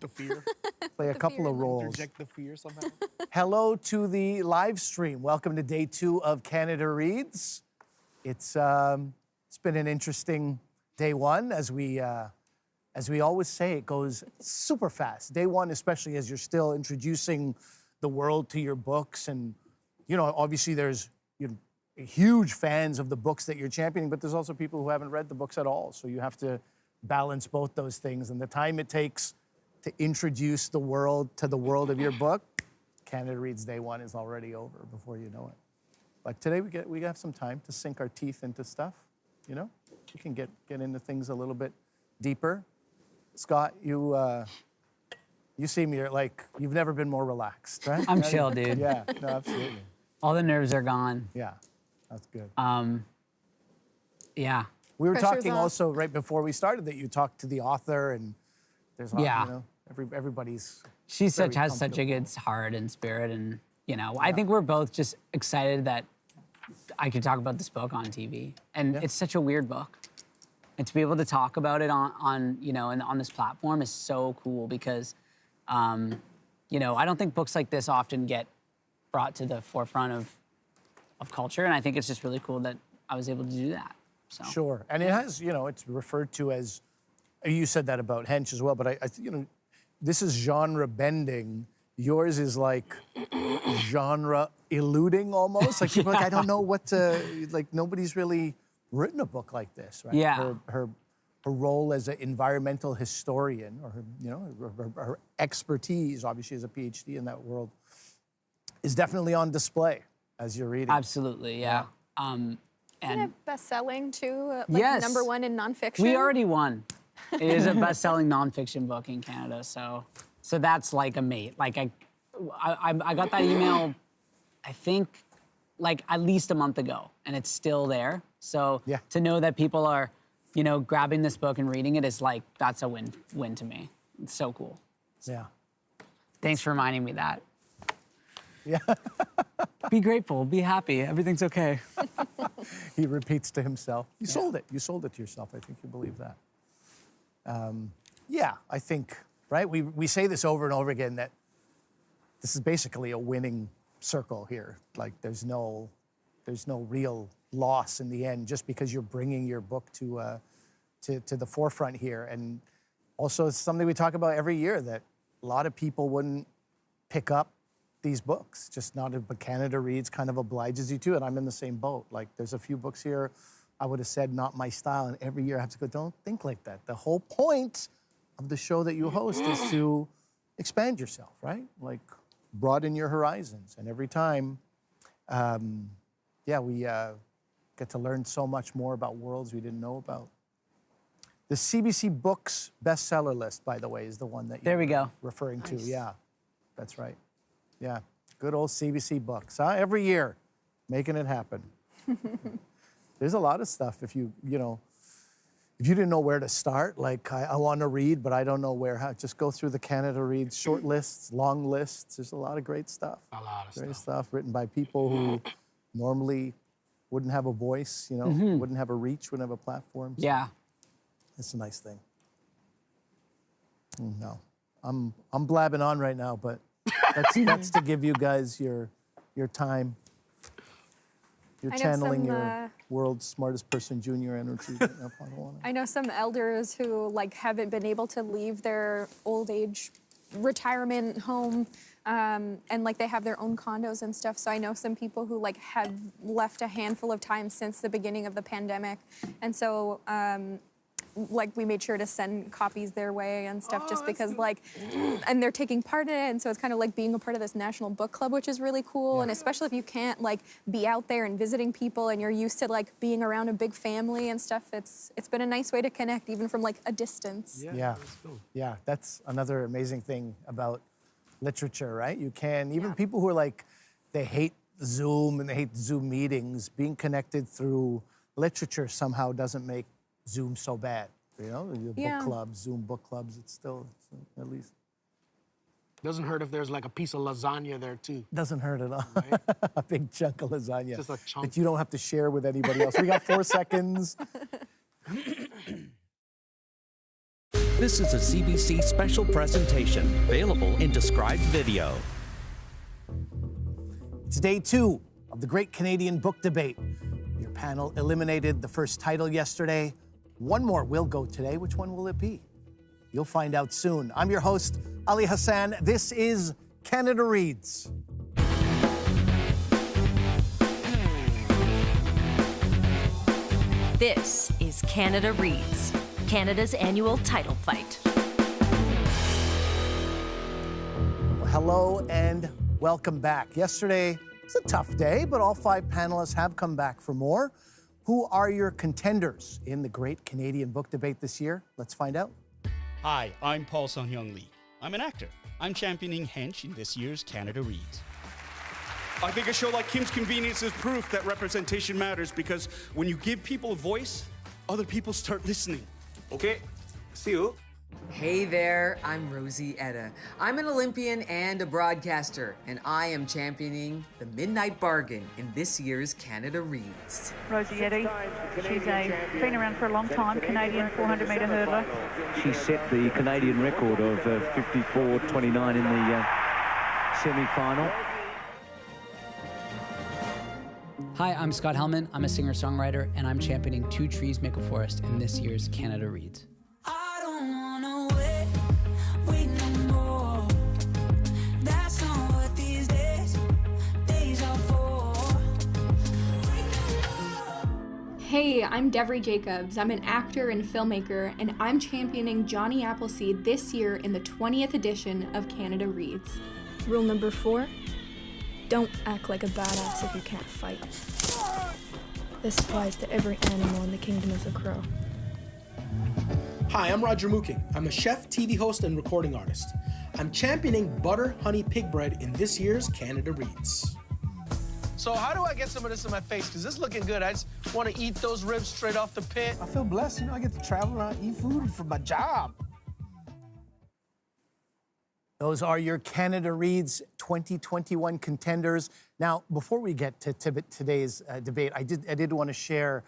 the fear. Play a couple of roles. Interject the fear somehow. Hello to the live stream. Welcome to day 2 of Canada Reads. It's been an interesting day 1, as we always say. It goes super fast. Day 1, especially as you're still introducing the world to your books, and obviously there's huge fans of the books that you're championing, but there's also people who haven't read the books at all. So you have to balance both those things, and the time it takes to introduce the world to the world of your book, Canada Reads Day 1 is already over before you know it. But today we have some time to sink our teeth into stuff. We can get into things a little bit deeper. Scott, you seem like you've never been more relaxed, right? I'm chill, dude. Yeah, no, absolutely. All the nerves are gone. Yeah, that's good. Yeah. We were Pressure's talking off. also right before we started that you talked to the author, and there's Yeah. everybody's. She has such a comfortable. good heart and spirit, and I think we're both just excited that I could talk about this book on TV. And it's such a weird book. And to be able to talk about it on this platform is so cool because I don't think books like this often get brought to the forefront of culture, and I think it's just really cool that I was able to do that. So. Sure, and it has, it's referred to as, you said that about Hench as well, but I this is genre bending. Yours is like genre eluding almost. Like people are like, I don't know what to, nobody's really written a book like this, right? Yeah. Her role as an environmental historian, or her expertise, obviously as a PhD in that world, is definitely on display as you're reading. Absolutely, yeah. Isn't it best-selling too? Yes. #1 in nonfiction? We already won. It is a best-selling nonfiction book in Canada, so that's like a mate. Like I got that email, I think, like at least a month ago, and it's still there. So to know that people are, grabbing this book and reading it is like, that's a win to me. It's so cool. Yeah. Thanks for reminding me that. Yeah. Be grateful, be happy, everything's okay. He repeats to himself. You sold it. You sold it to yourself. I think you believe that. Yeah, I think, right? We say this over and over again, that this is basically a winning circle here. Like there's no real loss in the end just because you're bringing your book to the forefront here. And also it's something we talk about every year, that a lot of people wouldn't pick up these books, but Canada Reads kind of obliges you to, and I'm in the same boat. Like there's a few books here I would have said not my style, and every year I have to go, don't think like that. The whole point of the show that you host is to expand yourself, right? Like broaden your horizons, and every time, we get to learn so much more about worlds we didn't know about. The CBC Books bestseller list, by the way, is the one that you're referring to. Yeah, that's right. Yeah, good old CBC Books, huh? Every year, making it happen. There's a lot of stuff. If you didn't know where to start, like I want to read, but I don't know where. Just go through the Canada Reads short lists, long lists. There's a lot of great stuff. A lot of Great stuff. stuff written by people who normally wouldn't have a voice, wouldn't have a reach, wouldn't have a platform. So Yeah. it's a nice thing. No, I'm blabbing on right now, but that's to give you guys your time. You're I know channeling some, your world's smartest person junior energy. I know some elders who haven't been able to leave their old age retirement home, and they have their own condos and stuff. So I know some people who have left a handful of times since the beginning of the pandemic, and so we made sure to send copies their way and stuff, just because and they're taking part in it, and so it's kind of like being a part of this national book club, which is really cool. And especially if you can't be out there and visiting people, and you're used to being around a big family and stuff, it's been a nice way to connect even from a distance. Yeah, yeah, that's another amazing thing about literature, right? You can, even people who are they hate Zoom and they hate Zoom meetings, being connected through literature somehow doesn't make Zoom so bad. The book clubs, Zoom book clubs, it's still, at least. Doesn't hurt if there's a piece of lasagna there too. Doesn't hurt at all. Right? A big chunk of lasagna. Just a chunk. That you don't have to share with anybody else. We got 4 seconds. This is a CBC special presentation, available in described video. It's day 2 of the Great Canadian Book Debate. Your panel eliminated the first title yesterday. One more will go today. Which one will it be? You'll find out soon. I'm your host, Ali Hassan. This is Canada Reads. This is Canada Reads, Canada's annual title fight. Well, hello and welcome back. Yesterday was a tough day, but all 5 panelists have come back for more. Who are your contenders in the Great Canadian Book Debate this year? Let's find out. Hi, I'm Paul Sung-Hyung Lee. I'm an actor. I'm championing Hench in this year's Canada Reads. I think a show like Kim's Convenience is proof that representation matters, because when you give people a voice, other people start listening. Okay, see you. Hey there, I'm Rosie Etta. I'm an Olympian and a broadcaster, and I am championing the Midnight Bargain in this year's Canada Reads. Rosie Etta, she's been around for a long time, Canadian 400-metre hurdler. She set the Canadian record of 54.29 in the semi-final. Hi, I'm Scott Hellman. I'm a singer-songwriter, and I'm championing Two Trees Make a Forest in this year's Canada Reads. Hey, I'm Devry Jacobs. I'm an actor and filmmaker, and I'm championing Jonny Appleseed this year in the 20th edition of Canada Reads. Rule number 4, don't act like a badass if you can't fight. This applies to every animal in the kingdom of the crow. Hi, I'm Roger Mooking. I'm a chef, TV host, and recording artist. I'm championing butter honey pig bread in this year's Canada Reads. So how do I get some of this in my face? Because this is looking good. I just want to eat those ribs straight off the pit. I feel blessed, I get to travel around, eat food for my job. Those are your Canada Reads 2021 contenders. Now, before we get to today's debate, I did want to share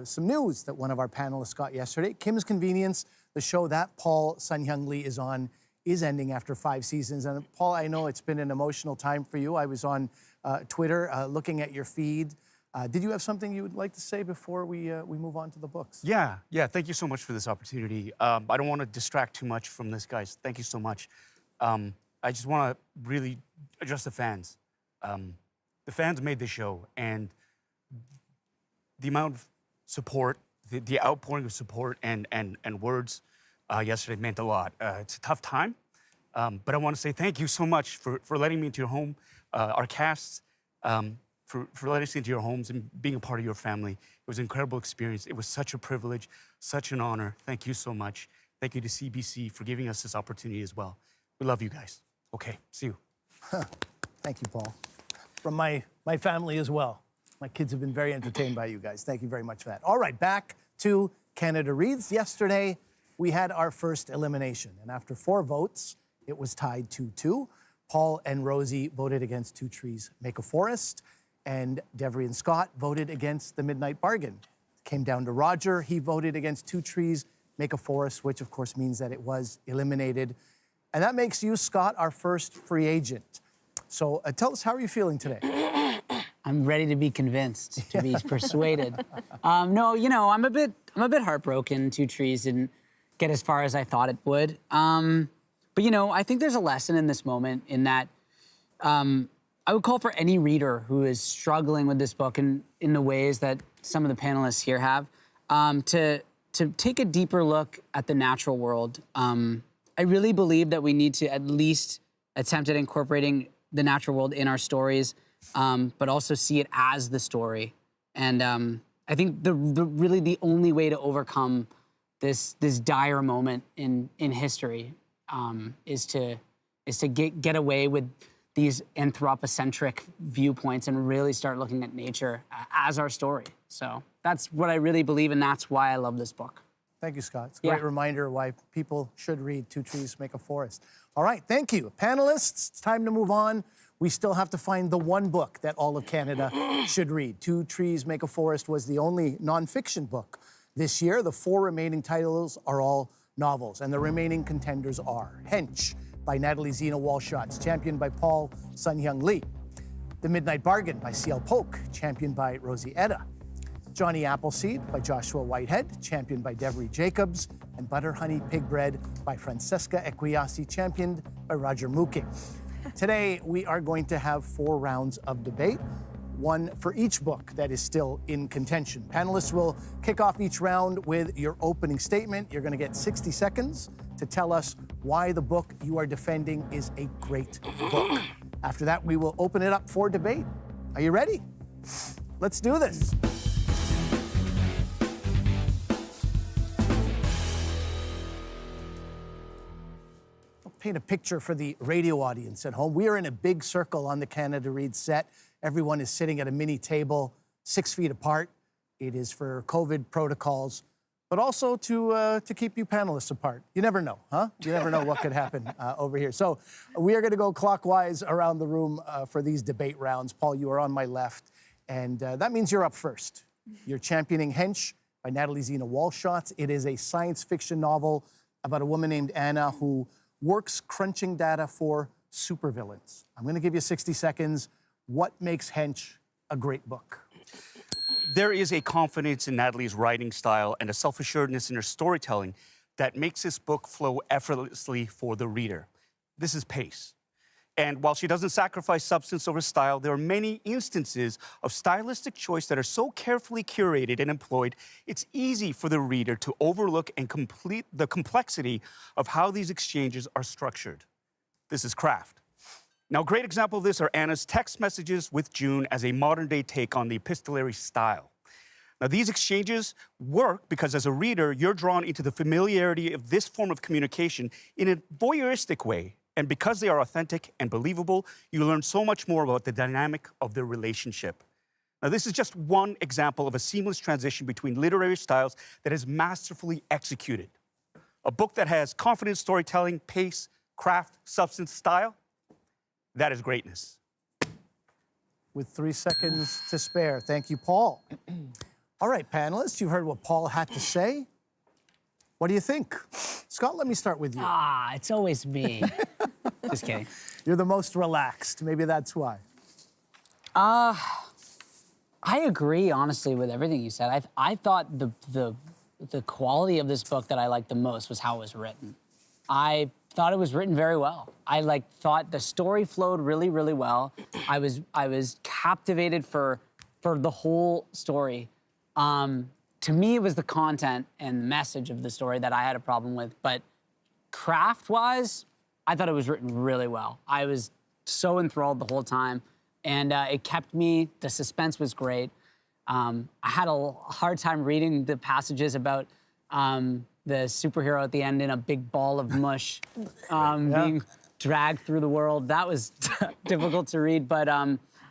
some news that one of our panelists got yesterday. Kim's Convenience, the show that Paul Sung-Hyung Lee is on, is ending after 5 seasons. And Paul, I know it's been an emotional time for you. I was on Twitter looking at your feed. Did you have something you would like to say before we move on to the books? Yeah, thank you so much for this opportunity. I don't want to distract too much from this, guys. Thank you so much. I just want to really address the fans. The fans made this show, and the amount of support, the outpouring of support and words yesterday meant a lot. It's a tough time, but I want to say thank you so much for letting me into your home, our casts, for letting us into your homes and being a part of your family. It was an incredible experience. It was such a privilege, such an honor. Thank you so much. Thank you to CBC for giving us this opportunity as well. We love you guys. Okay, see you. Thank you, Paul. From my family as well. My kids have been very entertained by you guys. Thank you very much for that. All right, back to Canada Reads. Yesterday, we had our first elimination, and after 4 votes, it was tied 2-2. Paul and Rosie voted against Two Trees Make a Forest, and Devry and Scott voted against the Midnight Bargain. It came down to Roger. He voted against Two Trees Make a Forest, which of course means that it was eliminated. And that makes you, Scott, our first free agent. So tell us, how are you feeling today? I'm ready to be convinced, to be persuaded. No, I'm a bit heartbroken. Two Trees didn't get as far as I thought it would. But I think there's a lesson in this moment in that I would call for any reader who is struggling with this book in the ways that some of the panelists here have, to take a deeper look at the natural world. I really believe that we need to at least attempt at incorporating the natural world in our stories, but also see it as the story. And I think really the only way to overcome this dire moment in history is to get away with these anthropocentric viewpoints and really start looking at nature as our story. So that's what I really believe, and that's why I love this book. Thank you, Scott. It's a great reminder why people should read Two Trees Make a Forest. All right, thank you. Panelists, it's time to move on. We still have to find the one book that all of Canada should read. Two Trees Make a Forest was the only nonfiction book this year. The 4 remaining titles are all novels. And the remaining contenders are Hench by Natalie Zena Walshots, championed by Paul Sun-Hyung Lee. The Midnight Bargain by C.L. Polk, championed by Rosie Etta. Jonny Appleseed by Joshua Whitehead, championed by Devery Jacobs. And Butter Honey Pig Bread by Francesca Equiasi, championed by Roger Mooking. Today, we are going to have 4 rounds of debate, one for each book that is still in contention. Panelists will kick off each round with your opening statement. You're going to get 60 seconds to tell us why the book you are defending is a great book. After that, we will open it up for debate. Are you ready? Let's do this. Paint a picture for the radio audience at home. We are in a big circle on the Canada Reads set. Everyone is sitting at a mini table, 6 feet apart. It is for COVID protocols, but also to keep you panelists apart. You never know, huh? You never know what could happen over here. So we are going to go clockwise around the room for these debate rounds. Paul, you are on my left, and that means you're up first. You're championing Hench by Natalie Zena Walshots. It is a science fiction novel about a woman named Anna who works crunching data for supervillains. I'm going to give you 60 seconds. What makes Hench a great book? There is a confidence in Natalie's writing style and a self-assuredness in her storytelling that makes this book flow effortlessly for the reader. This is pace. And while she doesn't sacrifice substance over style, there are many instances of stylistic choice that are so carefully curated and employed, it's easy for the reader to overlook and complete the complexity of how these exchanges are structured. This is craft. Now, a great example of this are Anna's text messages with June as a modern-day take on the epistolary style. Now, these exchanges work because as a reader, you're drawn into the familiarity of this form of communication in a voyeuristic way. And because they are authentic and believable, you learn so much more about the dynamic of their relationship. Now, this is just one example of a seamless transition between literary styles that is masterfully executed. A book that has confident storytelling, pace, craft, substance, style, that is greatness. With 3 seconds to spare. Thank you, Paul. All right, panelists, you've heard what Paul had to say. What do you think? Scott, let me start with you. It's always me. Just kidding. You're the most relaxed. Maybe that's why. I agree, honestly, with everything you said. I thought the quality of this book that I liked the most was how it was written. I thought it was written very well. I thought the story flowed really, really well. I was captivated for the whole story. To me, it was the content and the message of the story that I had a problem with. But craft-wise, I thought it was written really well. I was so enthralled the whole time, and it kept me. The suspense was great. I had a hard time reading the passages about the superhero at the end in a big ball of mush being dragged through the world. That was difficult to read, but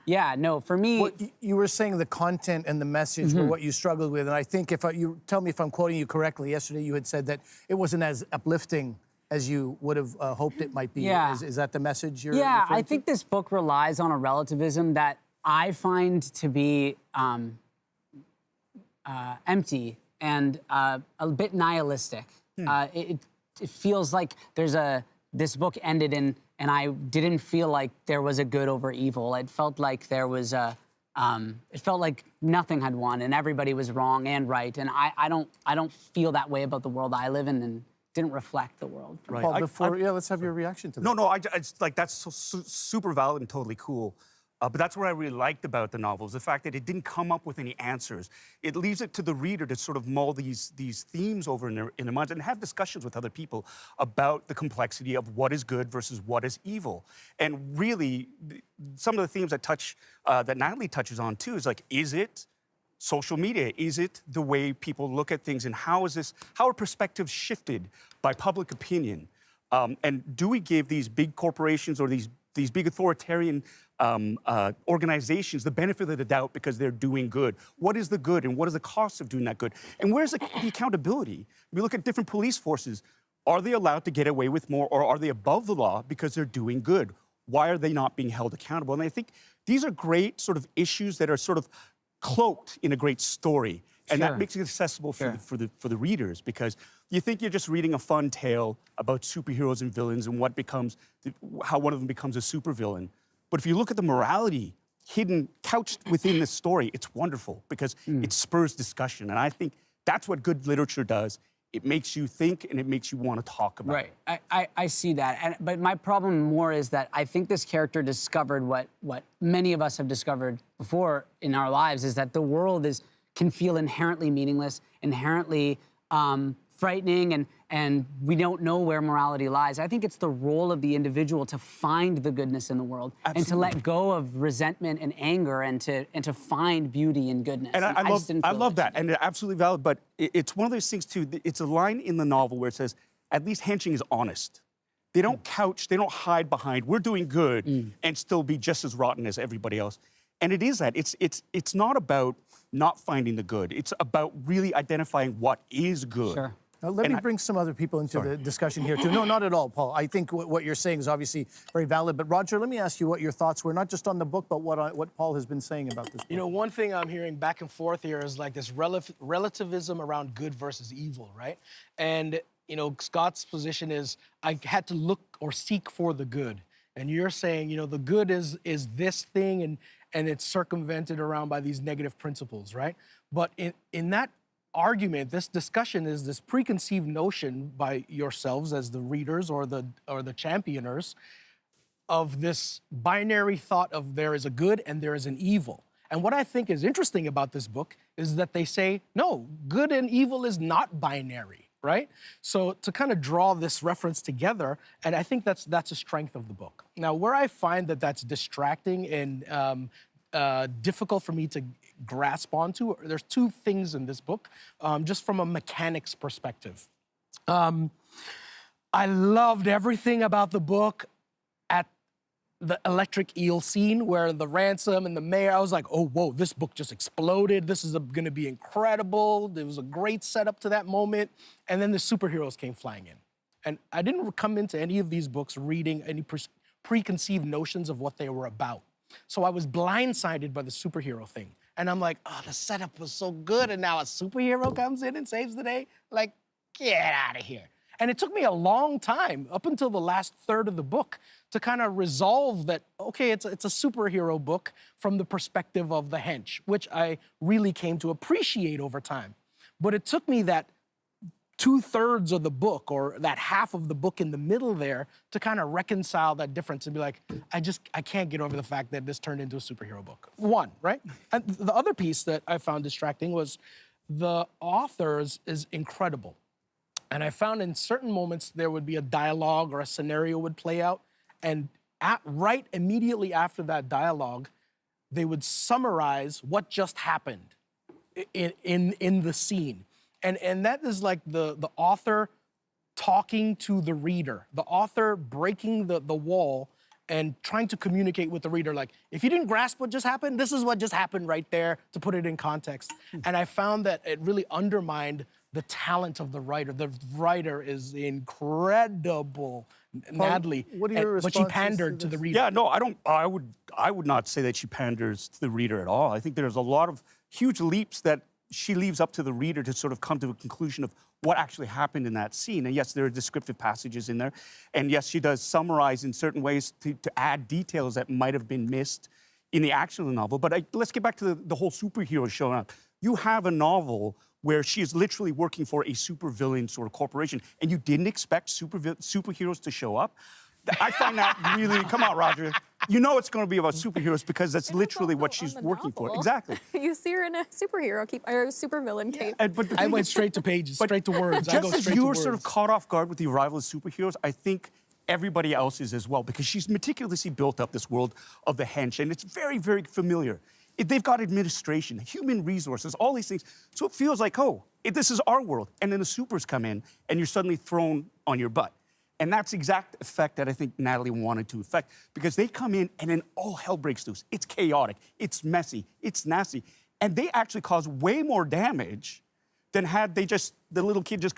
yeah, no, for me... Well, you were saying the content and the message were what you struggled with, and I think you tell me if I'm quoting you correctly, yesterday you had said that it wasn't as uplifting as you would have hoped it might be. Yeah. Is that the message you're Yeah, I to? think this book relies on a relativism that I find to be empty and a bit nihilistic. It feels like this book ended and I didn't feel like there was a good over evil. It felt like there was it felt like nothing had won and everybody was wrong and right. And I don't feel that way about the world I live in and didn't reflect the world. Right. Paul, let's have your reaction to that. No, it's like that's super valid and totally cool. But that's what I really liked about the novel, is the fact that it didn't come up with any answers. It leaves it to the reader to sort of mull these themes over in their minds and have discussions with other people about the complexity of what is good versus what is evil. And really, some of the themes that Natalie touches on too is like, is it social media? Is it the way people look at things, and how are perspectives shifted by public opinion? And do we give these big corporations or these big authoritarian organizations the benefit of the doubt because they're doing good? What is the good and what is the cost of doing that good? And where's the accountability? We look at different police forces. Are they allowed to get away with more, or are they above the law because they're doing good? Why are they not being held accountable? And I think these are great sort of issues that are sort of cloaked in a great story. And Sure. that makes it accessible Sure. for the readers, because you think you're just reading a fun tale about superheroes and villains and how one of them becomes a supervillain. But if you look at the morality hidden, couched within this story, it's wonderful because it spurs discussion. And I think that's what good literature does. It makes you think and it makes you want to talk about it. Right. I see that. But my problem more is that I think this character discovered what many of us have discovered before in our lives, is that the world can feel inherently meaningless, inherently frightening, and we don't know where morality lies. I think it's the role of the individual to find the goodness in the world and to let go of resentment and anger and to find beauty and goodness. And I love that, and it's absolutely valid, but it's one of those things too, it's a line in the novel where it says, at least henching is honest. They don't couch, they don't hide behind, we're doing good and still be just as rotten as everybody else. And it is that. It's not about not finding the good. It's about really identifying what is good. Sure. Now, let me bring some other people into the discussion here, too. No, not at all, Paul. I think what you're saying is obviously very valid. But, Roger, let me ask you what your thoughts were, not just on the book, but what Paul has been saying about this book. You know, one thing I'm hearing back and forth here is like this relativism around good versus evil, right? And, you know, Scott's position is I had to look or seek for the good. And you're saying, you know, the good is this thing and it's circumvented around by these negative principles, right? But in that argument, this discussion is this preconceived notion by yourselves as the readers or the championers of this binary thought of there is a good and there is an evil. And what I think is interesting about this book is that they say, no, good and evil is not binary, right? So to kind of draw this reference together, and I think that's a strength of the book. Now, where I find that that's distracting and difficult for me to grasp onto, there's two things in this book, just from a mechanics perspective. I loved everything about the book at the electric eel scene where the ransom and the mayor, I was like, oh, whoa, this book just exploded. This is gonna be incredible. There was a great setup to that moment. And then the superheroes came flying in. And I didn't come into any of these books reading any preconceived notions of what they were about. So I was blindsided by the superhero thing. And I'm like, oh, the setup was so good, and now a superhero comes in and saves the day? Like, get out of here. And it took me a long time, up until the last third of the book, to kind of resolve that, okay, it's a superhero book from the perspective of the hench, which I really came to appreciate over time. But it took me that 2/3 of the book, or that half of the book in the middle there, to kind of reconcile that difference and be like, I can't get over the fact that this turned into a superhero book. One, right? And the other piece that I found distracting was the authors is incredible. And I found in certain moments there would be a dialogue or a scenario would play out, and right immediately after that dialogue, they would summarize what just happened in the scene. And that is like the author talking to the reader, the author breaking the wall and trying to communicate with the reader. Like, if you didn't grasp what just happened, this is what just happened right there, to put it in context. And I found that it really undermined the talent of the writer. The writer is incredible, Natalie. What are your but she responses pandered to the reader. Yeah, no, I would not say that she panders to the reader at all. I think there's a lot of huge leaps that she leaves up to the reader to sort of come to a conclusion of what actually happened in that scene. And yes, there are descriptive passages in there. And yes, she does summarize in certain ways to add details that might have been missed in the action of the novel. But let's get back to the whole superhero showing up. You have a novel where she is literally working for a supervillain sort of corporation, and you didn't expect superheroes to show up? I find that really, come on, Roger. You know it's going to be about superheroes because that's literally what she's working for. Exactly. You see her in a superhero cape, or a supervillain cape. But I went straight to pages, straight to words. I go Just as straight you to were words. sort of caught off guard with the arrival of superheroes, I think everybody else is as well, because she's meticulously built up this world of the hench, and it's very, very familiar. They've got administration, human resources, all these things. So it feels like, oh, this is our world. And then the supers come in, and you're suddenly thrown on your butt. And that's the exact effect that I think Natalie wanted to affect, because they come in and then all hell breaks loose. It's chaotic, it's messy, it's nasty. And they actually cause way more damage than had they the little kid just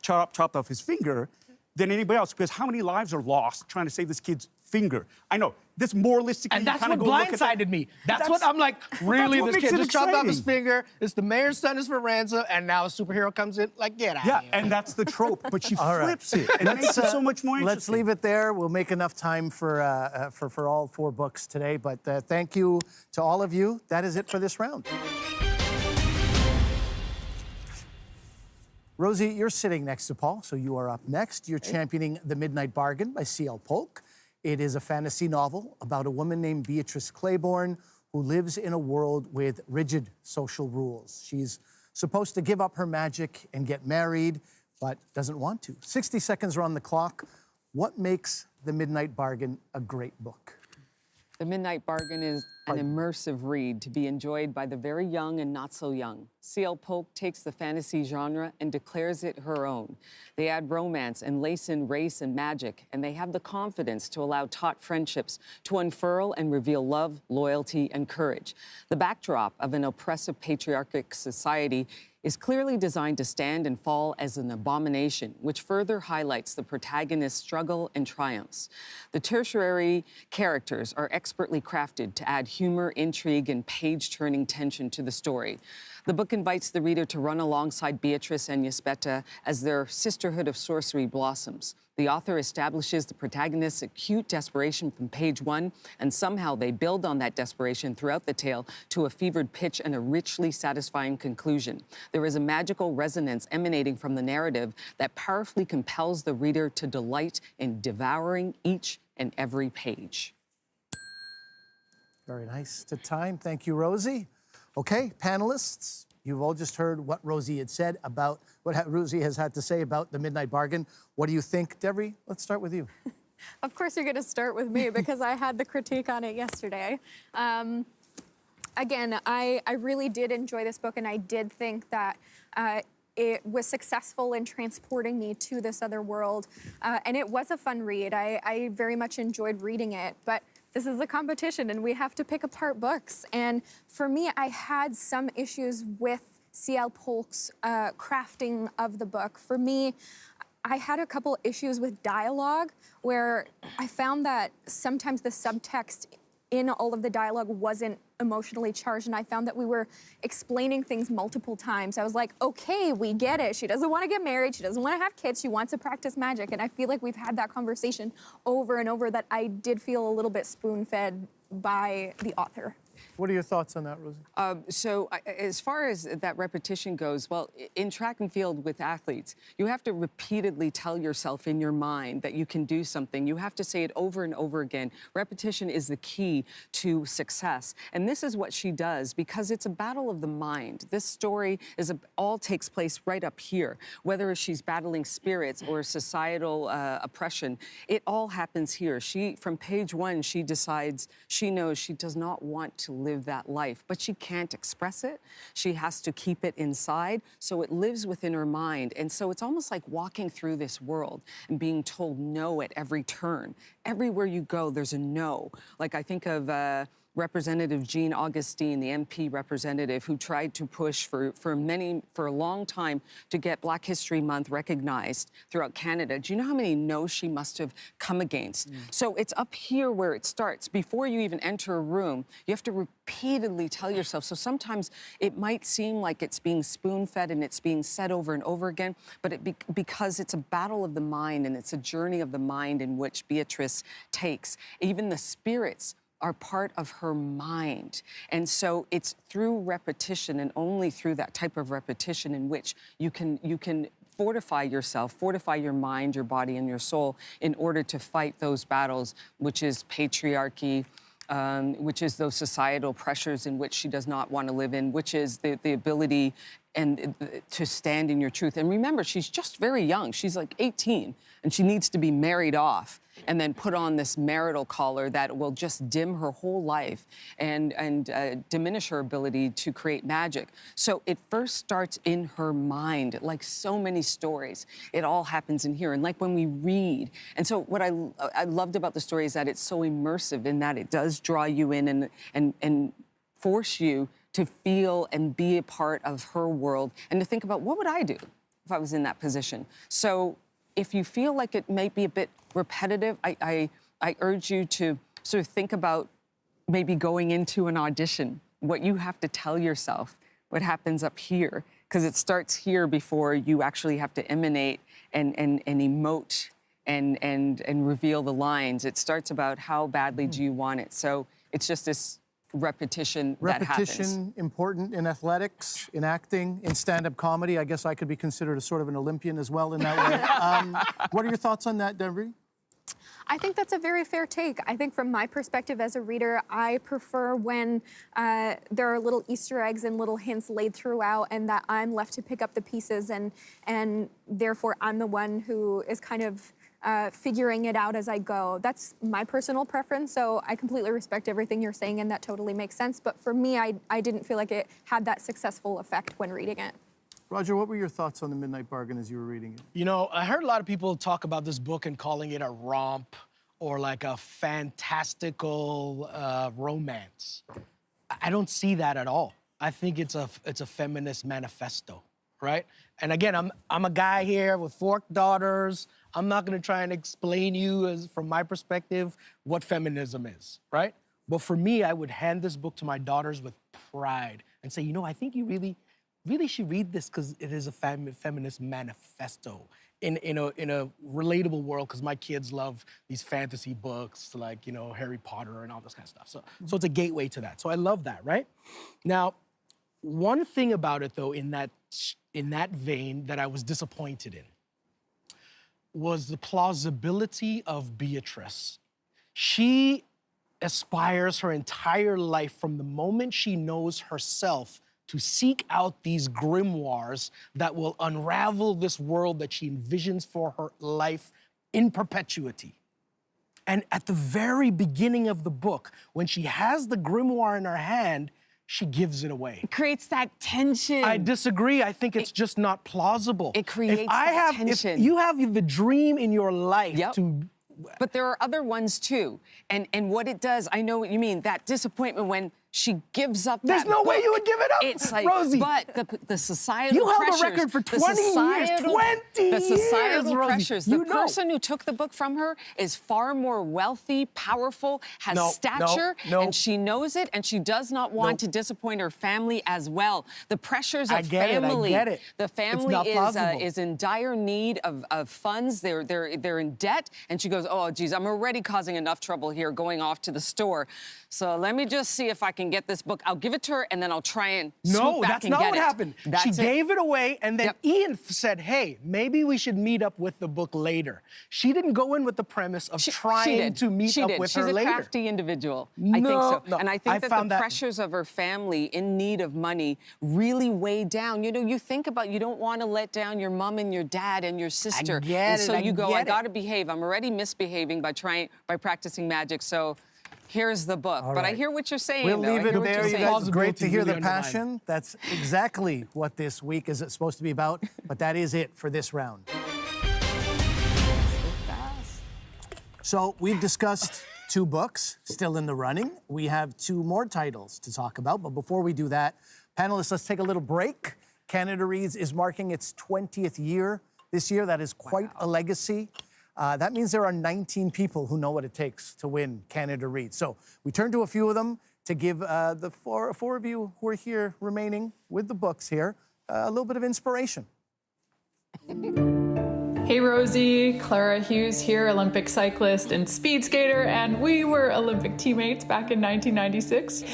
chopped off his finger than anybody else, because how many lives are lost trying to save this kid's finger. I know, this moralistically, And that's you what kinda go look at that. blindsided me. That's what I'm like, really, what this makes kid it just chopped off his exciting. finger. It's the mayor's son is for ransom, and now a superhero comes in, like, get out Yeah, of here. and that's the trope, but she All right. flips it and makes it so much more interesting. Let's leave it there. We'll make enough time for all 4 books today. But thank you to all of you. That is it for this round. Rosie, you're sitting next to Paul, so you are up next. You're championing The Midnight Bargain by C.L. Polk. It is a fantasy novel about a woman named Beatrice Claiborne who lives in a world with rigid social rules. She's supposed to give up her magic and get married, but doesn't want to. 60 seconds are on the clock. What makes The Midnight Bargain a great book? The Midnight Bargain is an immersive read to be enjoyed by the very young and not so young. C.L. Polk takes the fantasy genre and declares it her own. They add romance and lace in race and magic, and they have the confidence to allow taut friendships to unfurl and reveal love, loyalty, and courage. The backdrop of an oppressive patriarchic society is clearly designed to stand and fall as an abomination, which further highlights the protagonist's struggle and triumphs. The tertiary characters are expertly crafted to add humor, intrigue, and page-turning tension to the story. The book invites the reader to run alongside Beatrice and Yspeta as their sisterhood of sorcery blossoms. The author establishes the protagonist's acute desperation from page 1, and somehow they build on that desperation throughout the tale to a fevered pitch and a richly satisfying conclusion. There is a magical resonance emanating from the narrative that powerfully compels the reader to delight in devouring each and every page. Very nice to time. Thank you, Rosie. Okay, panelists, you've all just heard what Rosie had said about, Rosie has had to say about The Midnight Bargain. What do you think, Debbie? Let's start with you. Of course you're going to start with me because I had the critique on it yesterday. Again, I really did enjoy this book, and I did think that it was successful in transporting me to this other world, and it was a fun read. I very much enjoyed reading it, but this is a competition, and we have to pick apart books. And for me, I had some issues with C.L. Polk's crafting of the book. For me, I had a couple issues with dialogue where I found that sometimes the subtext in all of the dialogue wasn't emotionally charged, and I found that we were explaining things multiple times. I was like, okay, we get it. She doesn't want to get married. She doesn't want to have kids. She wants to practice magic. And I feel like we've had that conversation over and over that I did feel a little bit spoon-fed by the author. What are your thoughts on that, Rosie? As far as that repetition goes, well, in track and field with athletes, you have to repeatedly tell yourself in your mind that you can do something. You have to say it over and over again. Repetition is the key to success. And this is what she does because it's a battle of the mind. This story all takes place right up here. Whether she's battling spirits or societal oppression, it all happens here. From page 1, she decides, she knows she does not want to live that life, but she can't express it. She has to keep it inside, so it lives within her mind. And so it's almost like walking through this world and being told no at every turn. Everywhere you go, there's a no. Like I think of Representative Jean Augustine, the MP representative, who tried to push for a long time to get Black History Month recognized throughout Canada. Do you know how many no's she must have come against? So it's up here where it starts. Before you even enter a room, you have to repeatedly tell yourself. So sometimes it might seem like it's being spoon-fed and it's being said over and over again, but because it's a battle of the mind and it's a journey of the mind in which Beatrice takes. Even the spirits are part of her mind. And so it's through repetition and only through that type of repetition in which you can fortify yourself, fortify your mind, your body, and your soul in order to fight those battles, which is patriarchy, which is those societal pressures in which she does not want to live in, which is the ability and to stand in your truth. And remember, she's just very young. She's like 18, and she needs to be married off and then put on this marital collar that will just dim her whole life and diminish her ability to create magic. So it first starts in her mind, like so many stories. It all happens in here. And like when we read. And so what I loved about the story is that it's so immersive in that it does draw you in and force you to feel and be a part of her world and to think about, what would I do if I was in that position? So if you feel like it might be a bit repetitive, I I urge you to sort of think about maybe going into an audition, what you have to tell yourself, what happens up here, because it starts here before you actually have to emanate and emote and reveal the lines. It starts about how badly do you want it. So it's just this repetition that happens. Repetition important in athletics, in acting, in stand-up comedy. I guess I could be considered a sort of an Olympian as well in that way. What are your thoughts on that, Deborah? I think that's a very fair take. I think from my perspective as a reader, I prefer when there are little Easter eggs and little hints laid throughout and that I'm left to pick up the pieces and therefore I'm the one who is kind of figuring it out as I go. That's my personal preference, so I completely respect everything you're saying and that totally makes sense. But for me, I didn't feel like it had that successful effect when reading it. Roger, what were your thoughts on The Midnight Bargain as you were reading it? You know, I heard a lot of people talk about this book and calling it a romp or like a fantastical romance. I don't see that at all. I think it's a feminist manifesto, right? And again, I'm a guy here with 4 daughters. I'm not gonna try and explain you from my perspective what feminism is, right? But for me, I would hand this book to my daughters with pride and say, you know, I think you really should read this because it is a feminist manifesto in a relatable world, because my kids love these fantasy books like, you know, Harry Potter and all this kind of stuff. So it's a gateway to that. So I love that, right? Now, one thing about it though, in that vein that I was disappointed in was the plausibility of Beatrice. She aspires her entire life from the moment she knows herself to seek out these grimoires that will unravel this world that she envisions for her life in perpetuity. And at the very beginning of the book, when she has the grimoire in her hand, she gives it away. It creates that tension. I disagree. I think it's just not plausible. It creates that tension. If you have the dream in your life to... But there are other ones too. And what it does, I know what you mean, that disappointment when she gives up There's that no way book. you would give it up, It's like, Rosie. but the societal You held pressures. a record for 20 the years, societal, 20 The societal years, Rosie. pressures. You The know. person who took the book from her is far more wealthy, powerful, has stature, and she knows it, and she does not want to disappoint her family as well. The pressures of family. I get it. The family is in dire need of funds. They're in debt, and she goes, oh, geez, I'm already causing enough trouble here going off to the store. So let me just see if I can get this book. I'll give it to her, and then I'll try and swoop back and get it. No, that's not what happened. She gave it away, and then Ian said, hey, maybe we should meet up with the book later. She didn't go in with the premise of trying to meet up with her later. She's a crafty individual. I think so. No, and I think that the pressures of her family in need of money really weigh down. You know, you think about, you don't want to let down your mom and your dad and your sister. I get it. So you go, I got to behave. I'm already misbehaving by practicing magic. So here's the book. But I hear what you're saying. We'll leave it there. You guys, saying. great to hear the Really passion. That's exactly what this week is supposed to be about. But that is it for this round. So we've discussed 2 books still in the running. We have 2 more titles to talk about. But before we do that, panelists, let's take a little break. Canada Reads is marking its 20th year this year. That is quite a legacy. That means there are 19 people who know what it takes to win Canada Reads. So we turn to a few of them to give the four of you who are here remaining with the books here a little bit of inspiration. Hey Rosie, Clara Hughes here, Olympic cyclist and speed skater, and we were Olympic teammates back in 1996.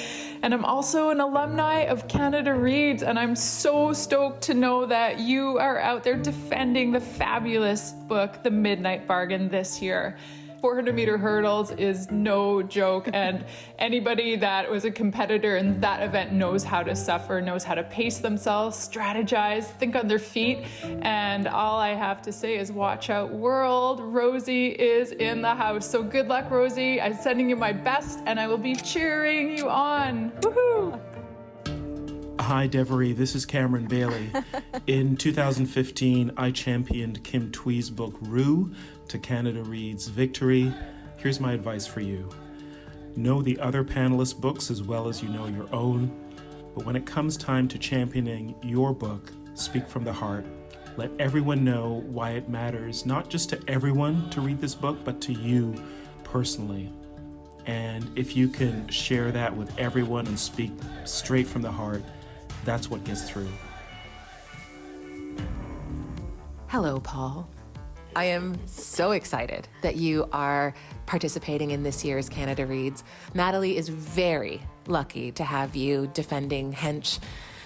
And I'm also an alumni of Canada Reads, and I'm so stoked to know that you are out there defending the fabulous book, The Midnight Bargain, this year. 400-meter hurdles is no joke, and anybody that was a competitor in that event knows how to suffer, knows how to pace themselves, strategize, think on their feet, and all I have to say is watch out, world. Rosie is in the house, so good luck, Rosie. I'm sending you my best, and I will be cheering you on. Woohoo! Hi, Devery. This is Cameron Bailey. In 2015, I championed Kim Twee's book, Rue, to Canada Reads victory. Here's my advice for you. Know the other panelists' books as well as you know your own. But when it comes time to championing your book, speak from the heart. Let everyone know why it matters, not just to everyone to read this book, but to you personally. And if you can share that with everyone and speak straight from the heart, that's what gets through. Hello, Paul. I am so excited that you are participating in this year's Canada Reads. Natalie is very lucky to have you defending Hench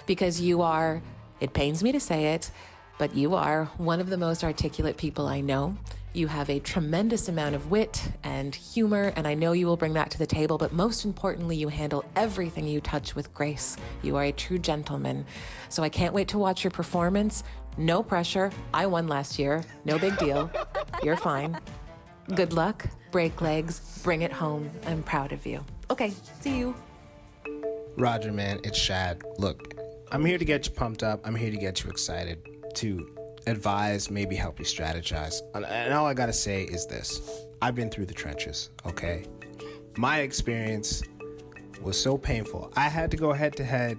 because you are, it pains me to say it, but you are one of the most articulate people I know. You have a tremendous amount of wit and humor, and I know you will bring that to the table, but most importantly, you handle everything you touch with grace. You are a true gentleman. So I can't wait to watch your performance. No pressure. I won last year. No big deal. You're fine. Good luck. Break legs. Bring it home. I'm proud of you. Okay, see you. Roger, man, it's Shad. Look, I'm here to get you pumped up. I'm here to get you excited, to advise, maybe help you strategize. And all I gotta say is this. I've been through the trenches, okay? My experience was so painful. I had to go head to head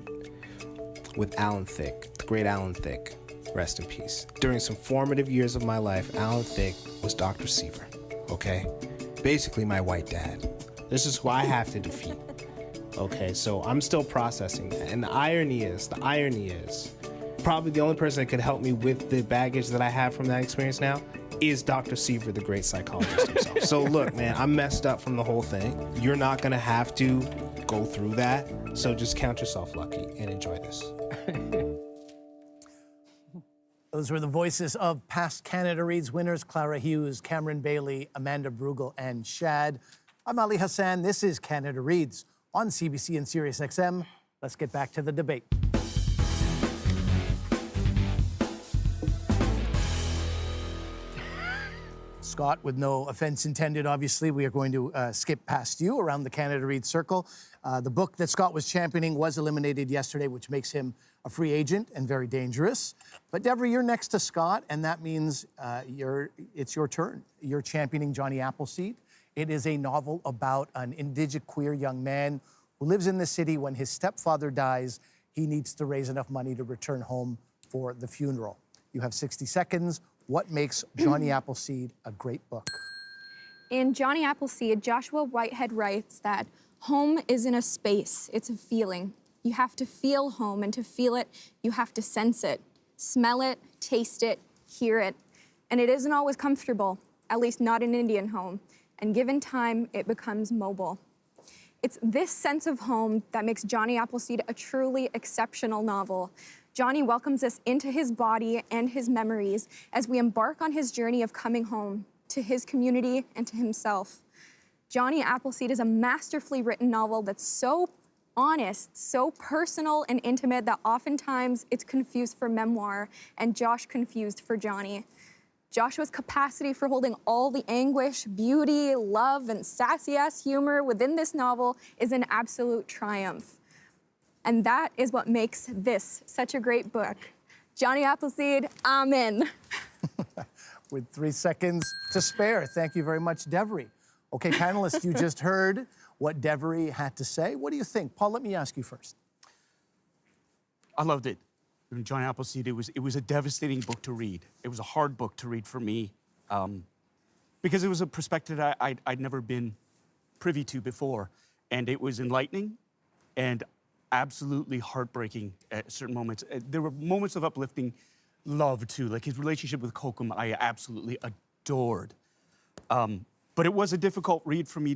with Alan Thicke, the great Alan Thicke, rest in peace. During some formative years of my life, Alan Thicke was Dr. Seaver, okay? Basically my white dad. This is who I have to defeat, okay? So I'm still processing that. And the irony is, probably the only person that could help me with the baggage that I have from that experience now is Dr. Seaver, the great psychologist himself. So look, man, I'm messed up from the whole thing. You're not gonna have to go through that. So just count yourself lucky and enjoy this. Those were the voices of past Canada Reads winners, Clara Hughes, Cameron Bailey, Amanda Brugel, and Shad. I'm Ali Hassan. This is Canada Reads on CBC and SiriusXM. Let's get back to the debate. Scott, with no offense intended, obviously, we are going to skip past you around the Canada Reads circle. The book that Scott was championing was eliminated yesterday, which makes him a free agent and very dangerous. But Deborah, you're next to Scott, and that means it's your turn. You're championing Jonny Appleseed. It is a novel about an Indigenous queer young man who lives in the city. When his stepfather dies, he needs to raise enough money to return home for the funeral. You have 60 seconds. What makes Jonny Appleseed a great book? In Jonny Appleseed, Joshua Whitehead writes that home isn't a space, it's a feeling. You have to feel home, and to feel it, you have to sense it, smell it, taste it, hear it. And it isn't always comfortable, at least not an Indian home. And given time, it becomes mobile. It's this sense of home that makes Jonny Appleseed a truly exceptional novel. Jonny welcomes us into his body and his memories as we embark on his journey of coming home to his community and to himself. Jonny Appleseed is a masterfully written novel that's so honest, so personal and intimate that oftentimes it's confused for memoir, and Josh confused for Jonny. Joshua's capacity for holding all the anguish, beauty, love, and sassy-ass humor within this novel is an absolute triumph. And that is what makes this such a great book. Jonny Appleseed, amen. With 3 seconds to spare. Thank you very much, Devery. Okay, panelists, you just heard what Devery had to say. What do you think? Paul, let me ask you first. I loved it. Jonny Appleseed, it was a devastating book to read. It was a hard book to read for me because it was a perspective that I'd never been privy to before. And it was enlightening and absolutely heartbreaking at certain moments. There were moments of uplifting love, too. Like his relationship with Kokum, I absolutely adored. But it was a difficult read for me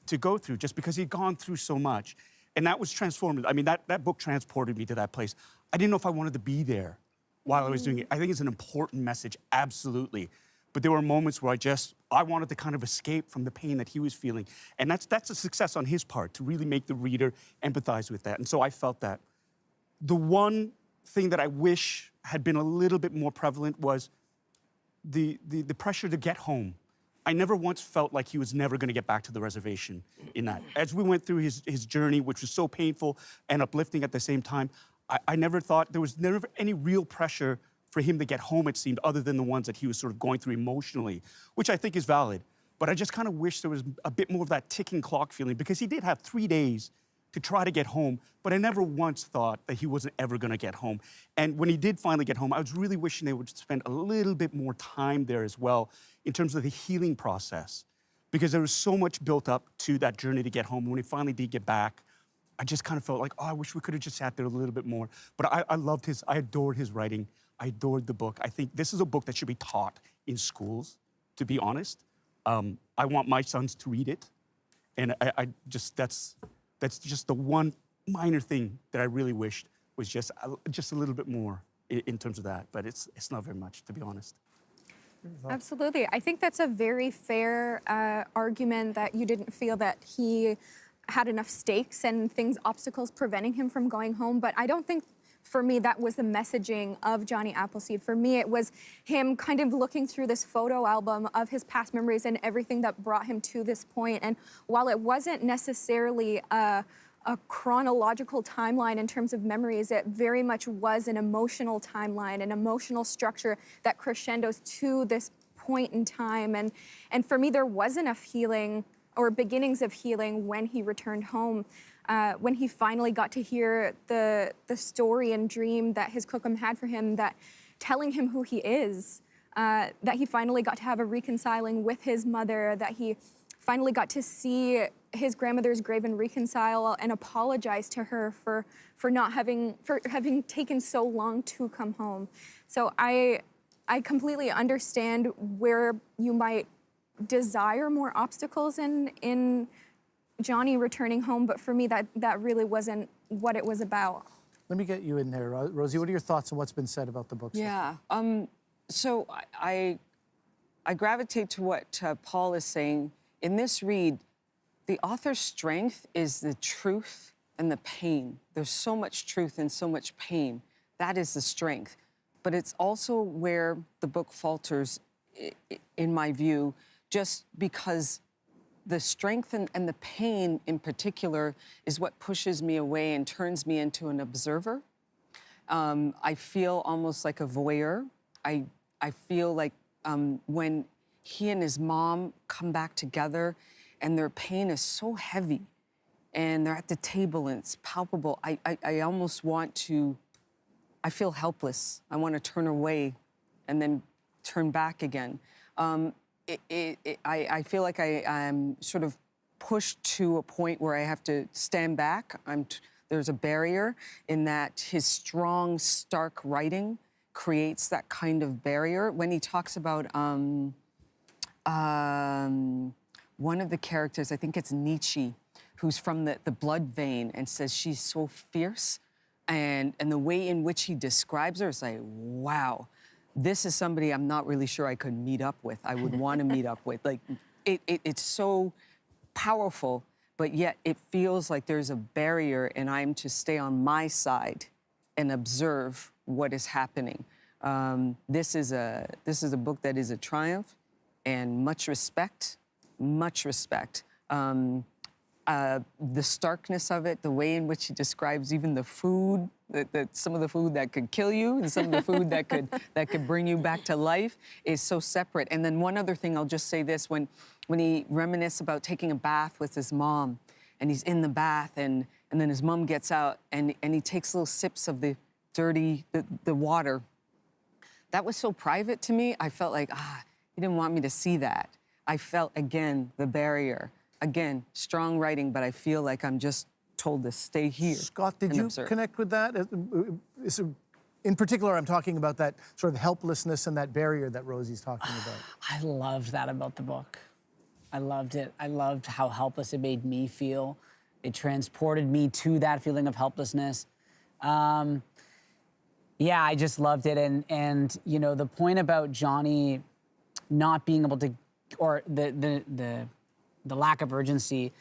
to go through just because he'd gone through so much. And that was transformative. I mean, that book transported me to that place. I didn't know if I wanted to be there while I was doing it. I think it's an important message, absolutely. But there were moments where I wanted to kind of escape from the pain that he was feeling. And that's a success on his part, to really make the reader empathize with that. And so I felt that. The one thing that I wish had been a little bit more prevalent was the pressure to get home. I never once felt like he was never going to get back to the reservation in that. As we went through his journey, which was so painful and uplifting at the same time, I never thought, there was never any real pressure for him to get home, it seemed, other than the ones that he was sort of going through emotionally, which I think is valid. But I just kind of wish there was a bit more of that ticking clock feeling, because he did have 3 days to try to get home, but I never once thought that he wasn't ever going to get home. And when he did finally get home, I was really wishing they would spend a little bit more time there as well in terms of the healing process. because there was so much built up to that journey to get home. When he finally did get back, I just kind of felt like, oh, I wish we could have just sat there a little bit more. But I adored his writing. I adored the book. I think this is a book that should be taught in schools, to be honest. I want my sons to read it. And that's just the one minor thing that I really wished was just a little bit more in terms of that. But it's not very much, to be honest. Absolutely. I think that's a very fair argument that you didn't feel that he had enough stakes and obstacles preventing him from going home. But I don't think, for me, that was the messaging of Jonny Appleseed. For me, it was him kind of looking through this photo album of his past memories and everything that brought him to this point. And while it wasn't necessarily a chronological timeline in terms of memories, it very much was an emotional timeline, an emotional structure that crescendos to this point in time. And for me, there was enough healing or beginnings of healing when he returned home, when he finally got to hear the story and dream that his Kukum had for him, that telling him who he is, that he finally got to have a reconciling with his mother, that he finally got to see his grandmother's grave and reconcile and apologize to her for having taken so long to come home. So I completely understand where you might desire more obstacles in Jonny returning home, but for me that really wasn't what it was about. Let me get you in there, Rosie. What are your thoughts on what's been said about the book? Yeah. So I gravitate to what Paul is saying. In this read, the author's strength is the truth and the pain. There's so much truth and so much pain. That is the strength. But it's also where the book falters, in my view, just because the strength and the pain in particular is what pushes me away and turns me into an observer. I feel almost like a voyeur. I feel like when he and his mom come back together and their pain is so heavy and they're at the table and it's palpable, I almost want to, I feel helpless. I want to turn away and then turn back again. I feel like I'm sort of pushed to a point where I have to stand back. There's a barrier in that his strong, stark writing creates that kind of barrier. When he talks about one of the characters, I think it's Nietzsche, who's from the blood vein and says she's so fierce, and the way in which he describes her is like, wow. This is somebody I'm not really sure I could meet up with. I would want to meet up with. Like, it's so powerful, but yet it feels like there's a barrier and I'm to stay on my side and observe what is happening. This is a book that is a triumph and much respect, much respect. The starkness of it, the way in which he describes even the food, some of the food that could kill you and some of the food that could bring you back to life is so separate. And then one other thing, I'll just say this, when he reminisces about taking a bath with his mom and he's in the bath and then his mom gets out and he takes little sips of the dirty, the water. That was so private to me. I felt like, he didn't want me to see that. I felt, again, the barrier. Again, strong writing, but I feel like I'm just told to stay here. Scott, did you connect with that? In particular, I'm talking about that sort of helplessness and that barrier that Rosie's talking about. I loved that about the book. I loved it. I loved how helpless it made me feel. It transported me to that feeling of helplessness. Yeah, I just loved it. And you know, the point about Jonny not being able to, or the lack of urgency,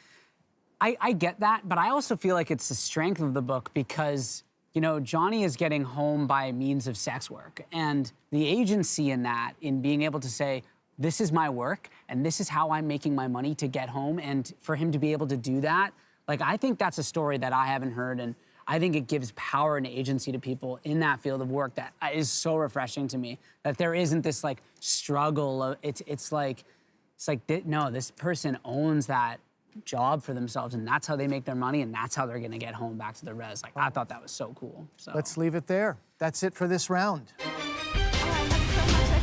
I get that, but I also feel like it's the strength of the book because, you know, Jonny is getting home by means of sex work. And the agency in that, in being able to say, this is my work and this is how I'm making my money to get home, and for him to be able to do that, like, I think that's a story that I haven't heard, and I think it gives power and agency to people in that field of work that is so refreshing to me, that there isn't this, like, struggle. It's like, no, this person owns that job for themselves, and that's how they make their money, and that's how they're gonna get home back to the res. Like, I thought that was so cool. So. Let's leave it there. That's it for this round. Oh, I have so much I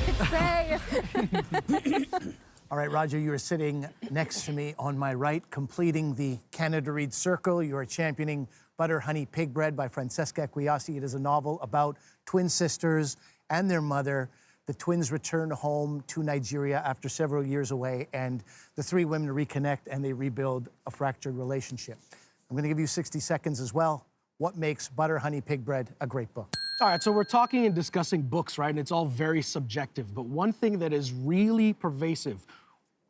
could say. All right, Roger, you are sitting next to me on my right, completing the Canada Reads Circle. You are championing Butter Honey Pig Bread by Francesca Equiasi. It is a novel about twin sisters and their mother. The twins return home to Nigeria after several years away, and the three women reconnect and they rebuild a fractured relationship. I'm going to give you 60 seconds as well. What makes Butter Honey Pig Bread a great book? All right, so we're talking and discussing books, right? And it's all very subjective. But one thing that is really pervasive,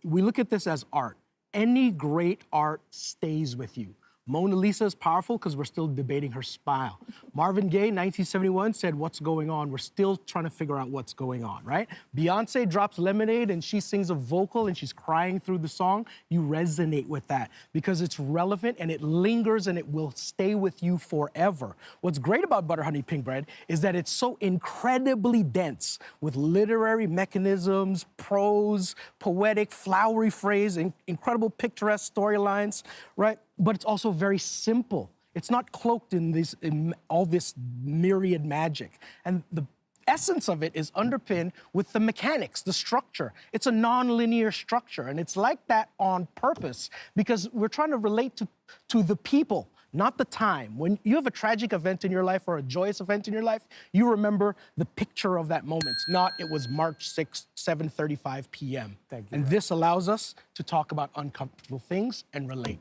we look at this as art. Any great art stays with you. Mona Lisa is powerful because we're still debating her smile. Marvin Gaye, 1971, said, "What's going on?" We're still trying to figure out what's going on, right? Beyonce drops Lemonade and she sings a vocal and she's crying through the song. You resonate with that because it's relevant and it lingers and it will stay with you forever. What's great about Butter Honey Pig Bread is that it's so incredibly dense with literary mechanisms, prose, poetic, flowery phrase, incredible picturesque storylines, right? But it's also very simple. It's not cloaked in all this myriad magic. And the essence of it is underpinned with the mechanics, the structure. It's a non-linear structure, and it's like that on purpose because we're trying to relate to the people, not the time. When you have a tragic event in your life or a joyous event in your life, you remember the picture of that moment, not it was March 6th, 7:35 p.m. Thank you. And this allows us to talk about uncomfortable things and relate.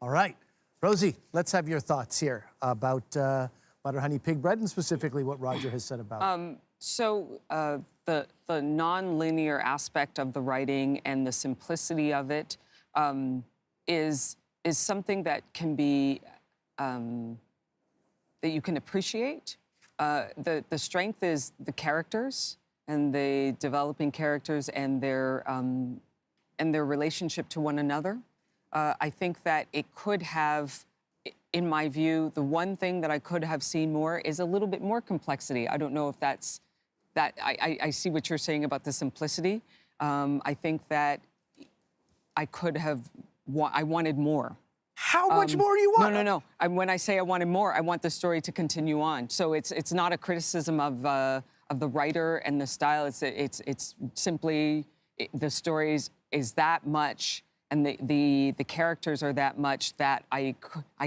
All right. Rosie, let's have your thoughts here about Butter Honey Pig Bread and specifically what Roger has said about it. The non-linear aspect of the writing and the simplicity of it is something that can be, that you can appreciate. The strength is the characters and the developing characters and their relationship to one another. I think that it could have, in my view, the one thing that I could have seen more is a little bit more complexity. I don't know if that's, I see what you're saying about the simplicity. I think that I could have, I wanted more. How much more do you want? No. When I say I wanted more, I want the story to continue on. So it's not a criticism of the writer and the style. It's simply the stories is that much. And the characters are that much that I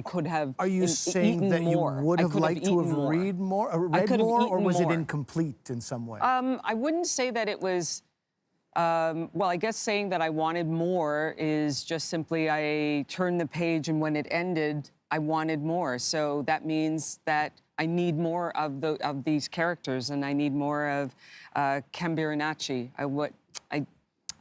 could have. Are you saying that you would have liked to have read more, or was it incomplete in some way? I wouldn't say that it was. Well, I guess saying that I wanted more is just simply I turned the page and when it ended, I wanted more. So that means that I need more of these characters and I need more of Kambirinachi.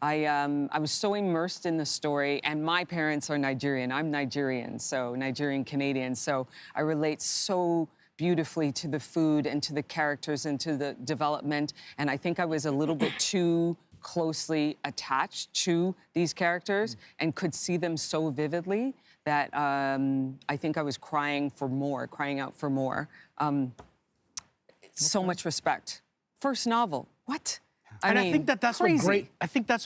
I was so immersed in the story, and my parents are Nigerian. I'm Nigerian, so Nigerian-Canadian, so I relate so beautifully to the food and to the characters and to the development, and I think I was a little bit too closely attached to these characters and could see them so vividly that I think I was crying out for more. So much respect. First novel, what? I think that's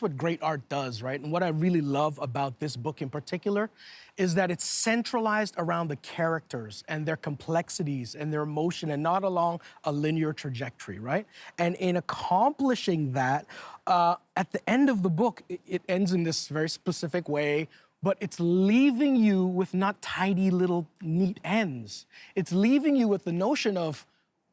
what great art does, right? And what I really love about this book in particular is that it's centralized around the characters and their complexities and their emotion and not along a linear trajectory, right? And in accomplishing that, at the end of the book, it ends in this very specific way, but it's leaving you with not tidy little neat ends. It's leaving you with the notion of,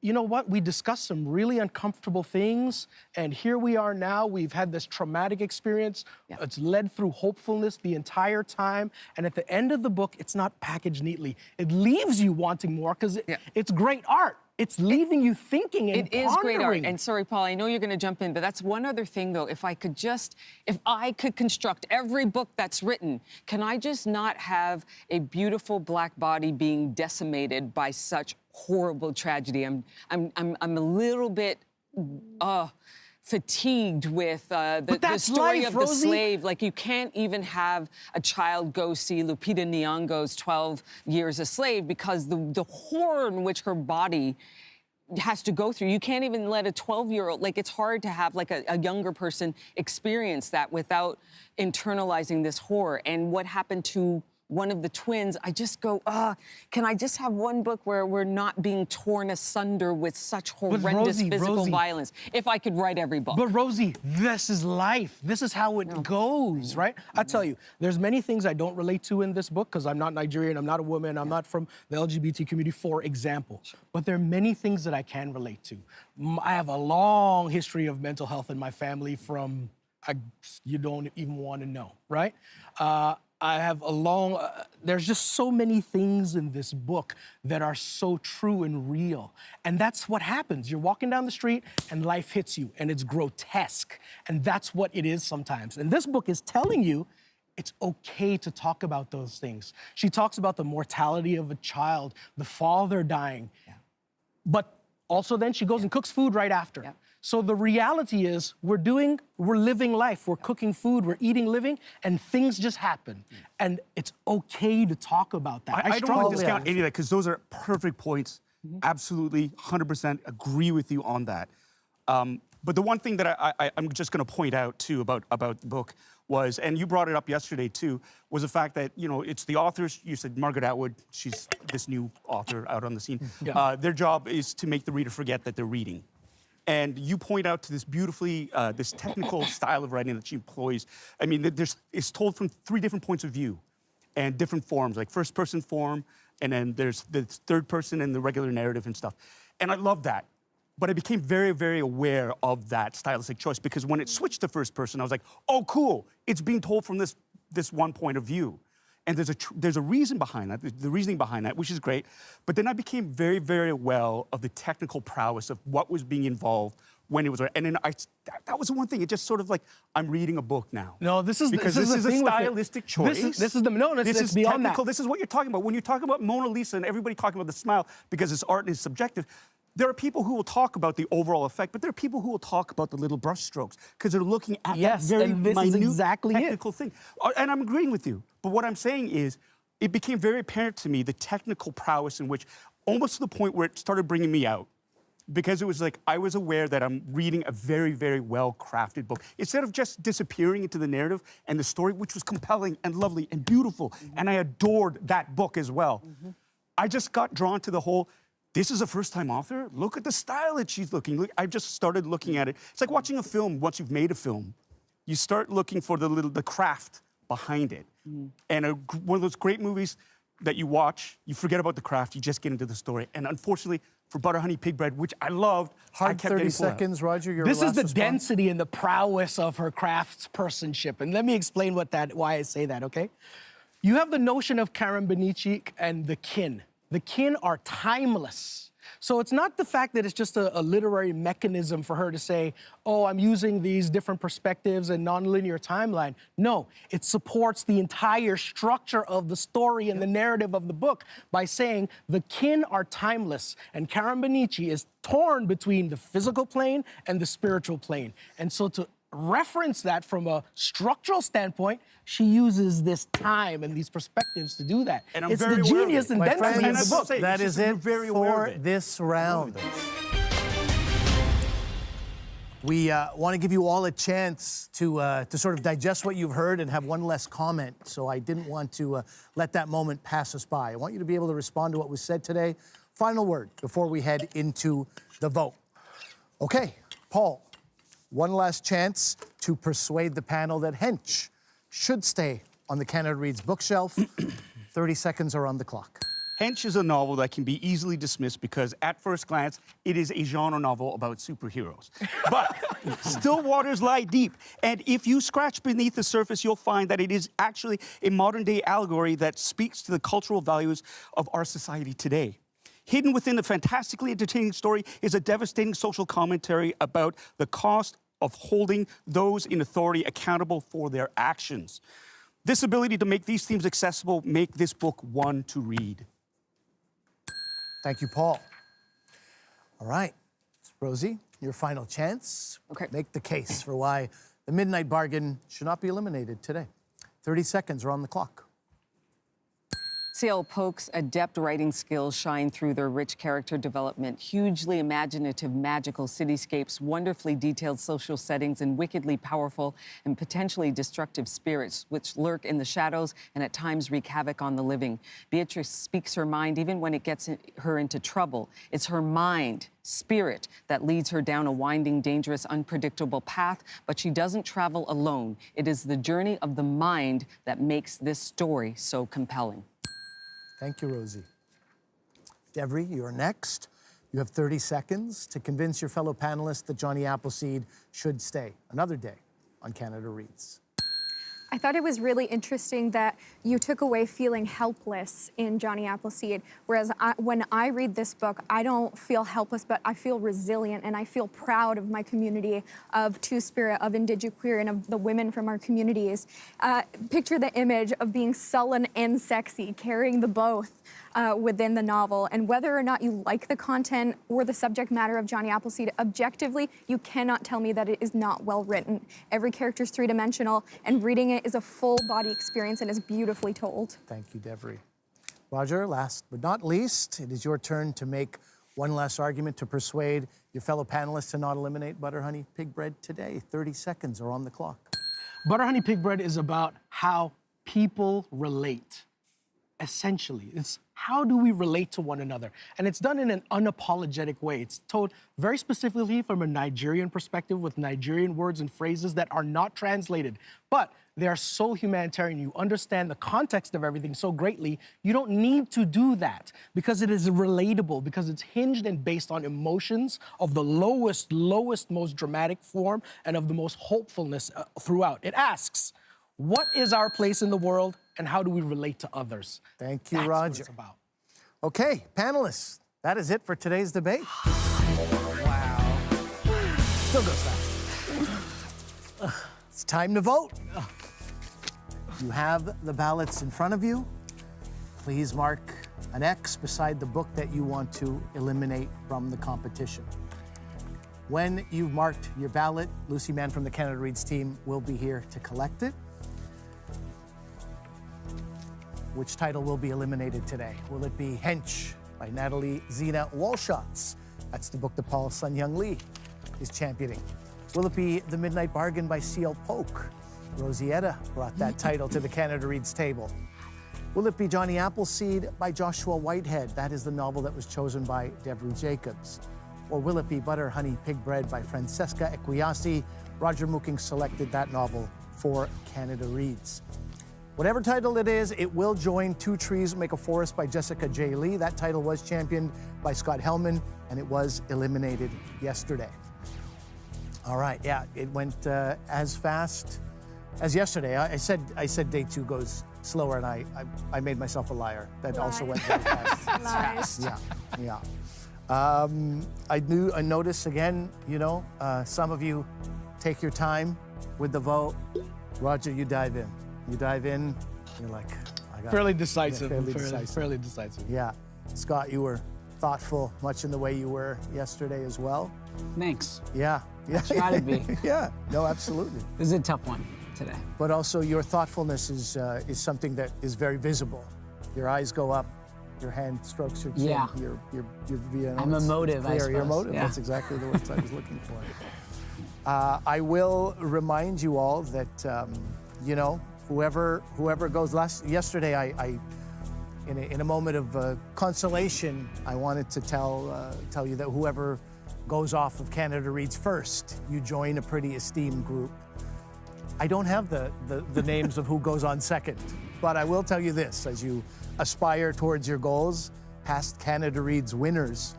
you know what, we discussed some really uncomfortable things, and here we are now. We've had this traumatic experience. Yeah. It's led through hopefulness the entire time, and at the end of the book, it's not packaged neatly. It leaves you wanting more because it's great art. It's leaving you thinking and pondering. It is great art. And sorry, Paul, I know you're going to jump in, but that's one other thing, though. If I could construct every book that's written, can I just not have a beautiful black body being decimated by such horrible tragedy? I'm a little bit fatigued with the story of the slave. Like, you can't even have a child go see Lupita Nyong'o's 12 Years a Slave because the horror in which her body has to go through. You can't even let a 12-year-old, like, it's hard to have like a younger person experience that without internalizing this horror. And what happened to one of the twins, I just go, can I just have one book where we're not being torn asunder with such horrendous physical violence? If I could write every book. But Rosie, this is life. This is how it goes, right? I tell you, there's many things I don't relate to in this book because I'm not Nigerian, I'm not a woman, I'm not from the LGBT community, for example. But there are many things that I can relate to. I have a long history of mental health in my family from you don't even want to know, right? I have a long, there's just so many things in this book that are so true and real. And that's what happens. You're walking down the street and life hits you and it's grotesque. And that's what it is sometimes. And this book is telling you it's okay to talk about those things. She talks about the mortality of a child, the father dying. But also then she goes and cooks food right after. So the reality is we're living life, we're cooking food, we're eating, living, and things just happen. And it's okay to talk about that. I don't want to discount any of that because those are perfect points. Absolutely, 100% agree with you on that. But the one thing that I'm just going to point out too about the book was, and you brought it up yesterday too, was the fact that, you know, it's the authors, you said Margaret Atwood, she's this new author out on the scene. Their job is to make the reader forget that they're reading. And you point out to this beautifully, this technical style of writing that she employs. I mean, it's told from 3 different points of view and different forms, like first-person form, and then there's the third person and the regular narrative and stuff. And I love that. But I became very, very aware of that stylistic choice because when it switched to first person, I was like, oh, cool. It's being told from this one point of view. And there's a reason behind that, the reasoning behind that, which is great. But then I became very, very aware of the technical prowess of what was being involved when it was. And then that was the one thing. It just sort of like, I'm reading a book now. No, this is a stylistic choice. This is beyond technical. that. This is what you're talking about. When you talk about Mona Lisa and everybody talking about the smile because it's art and it's subjective, there are people who will talk about the overall effect, but there are people who will talk about the little brush strokes because they're looking at that very minute technical thing. And I'm agreeing with you. But what I'm saying is, it became very apparent to me the technical prowess in which, almost to the point where it started bringing me out. Because it was like, I was aware that I'm reading a very, very well-crafted book. Instead of just disappearing into the narrative and the story, which was compelling and lovely and beautiful, and I adored that book as well. I just got drawn to the whole, this is a first-time author? Look at the style that she's looking. I just started looking at it. It's like watching a film once you've made a film. You start looking for the craft behind it. And one of those great movies that you watch, you forget about the craft, you just get into the story. And unfortunately, for Butter Honey Pig Bread, which I loved, I kept 30 seconds, Roger, your This is the response? density and the prowess of her craftspersonship. And let me explain why I say that, okay? You have the notion of Karen Benici and the kin. The kin are timeless. So it's not the fact that it's just a literary mechanism for her to say, oh, I'm using these different perspectives and nonlinear timeline. No, it supports the entire structure of the story and the narrative of the book by saying the kin are timeless. And Karen Benici is torn between the physical plane and the spiritual plane. And so to reference that from a structural standpoint, she uses this time and these perspectives to do that. And I'm it's very the aware of genius it. and My density of friends, the book. That is it for this round. We want to give you all a chance to sort of digest what you've heard and have one less comment. So I didn't want to let that moment pass us by. I want you to be able to respond to what was said today. Final word before we head into the vote. Okay, Paul, one last chance to persuade the panel that Hench should stay on the Canada Reads bookshelf. 30 seconds are on the clock. Hench is a novel that can be easily dismissed because, at first glance, it is a genre novel about superheroes. But still waters lie deep, and if you scratch beneath the surface, you'll find that it is actually a modern-day allegory that speaks to the cultural values of our society today. Hidden within the fantastically entertaining story is a devastating social commentary about the cost of holding those in authority accountable for their actions. This ability to make these themes accessible make this book one to read. Thank you, Paul. All right, Rosie, your final chance. Okay. Make the case for why the Midnight Bargain should not be eliminated today. 30 seconds are on the clock. C.L. Polk's adept writing skills shine through their rich character development, hugely imaginative, magical cityscapes, wonderfully detailed social settings, and wickedly powerful and potentially destructive spirits which lurk in the shadows and at times wreak havoc on the living. Beatrice speaks her mind even when it gets her into trouble. It's her mind, spirit, that leads her down a winding, dangerous, unpredictable path, but she doesn't travel alone. It is the journey of the mind that makes this story so compelling. Thank you, Rosie. Devery, you're next. You have 30 seconds to convince your fellow panelists that Jonny Appleseed should stay another day on Canada Reads. I thought it was really interesting that you took away feeling helpless in Jonny Appleseed, whereas when I read this book, I don't feel helpless, but I feel resilient, and I feel proud of my community, of Two-Spirit, of Indigenous Queer, and of the women from our communities. Picture the image of being sullen and sexy, carrying the both within the novel. And whether or not you like the content or the subject matter of Jonny Appleseed, objectively, you cannot tell me that it is not well written. Every character is three-dimensional, and reading it is a full-body experience and is beautifully told. Thank you, Devery. Roger, last but not least, it is your turn to make one last argument to persuade your fellow panelists to not eliminate butter, honey, pig bread today. 30 seconds are on the clock. Butter, honey, pig bread is about how people relate. Essentially, it's how do we relate to one another? And it's done in an unapologetic way. It's told very specifically from a Nigerian perspective with Nigerian words and phrases that are not translated, but they are so humanitarian. You understand the context of everything so greatly, you don't need to do that because it is relatable, because it's hinged and based on emotions of the lowest, most dramatic form and of the most hopefulness throughout. It asks, what is our place in the world and how do we relate to others? Thank you, That's Roger. what it's about. Okay, panelists, that is it for today's debate. Wow. Still goes fast. It's time to vote. You have the ballots in front of you. Please mark an X beside the book that you want to eliminate from the competition. When you've marked your ballot, Lucy Mann from the Canada Reads team will be here to collect it. Which title will be eliminated today? Will it be Hench by Natalie Zena Walshots? That's the book that Paul Sun-Young Lee is championing. Will it be The Midnight Bargain by C.L. Polk? Rosie Edda brought that title to the Canada Reads table. Will it be Jonny Appleseed by Joshua Whitehead? That is the novel that was chosen by Devery Jacobs. Or will it be Butter, Honey, Pig Bread by Francesca Equiasi? Roger Mooking selected that novel for Canada Reads. Whatever title it is, it will join Two Trees Make a Forest by Jessica J. Lee. That title was championed by Scott Hellman, and it was eliminated yesterday. All right, yeah, it went as fast as yesterday. I said day two goes slower, and I made myself a liar. That also went very fast. Lies. Yeah. I noticed again, some of you take your time with the vote. Roger, you dive in. You're like, I got Fairly it. decisive. Yeah, Fairly decisive. Yeah. Scott, you were thoughtful, much in the way you were yesterday as well. Thanks. Yeah. Try to be. Yeah. No, absolutely. This is a tough one today. But also, your thoughtfulness is something that is very visible. Your eyes go up, your hand strokes your chin. Yeah. I'm emotive, I You're suppose. emotive. Yeah. That's exactly the words I was looking for. I will remind you all that, whoever goes yesterday, I in a moment of consolation, I wanted to tell you that whoever goes off of Canada Reads first, you join a pretty esteemed group. I don't have the names of who goes on second, but I will tell you this: as you aspire towards your goals, past Canada Reads winners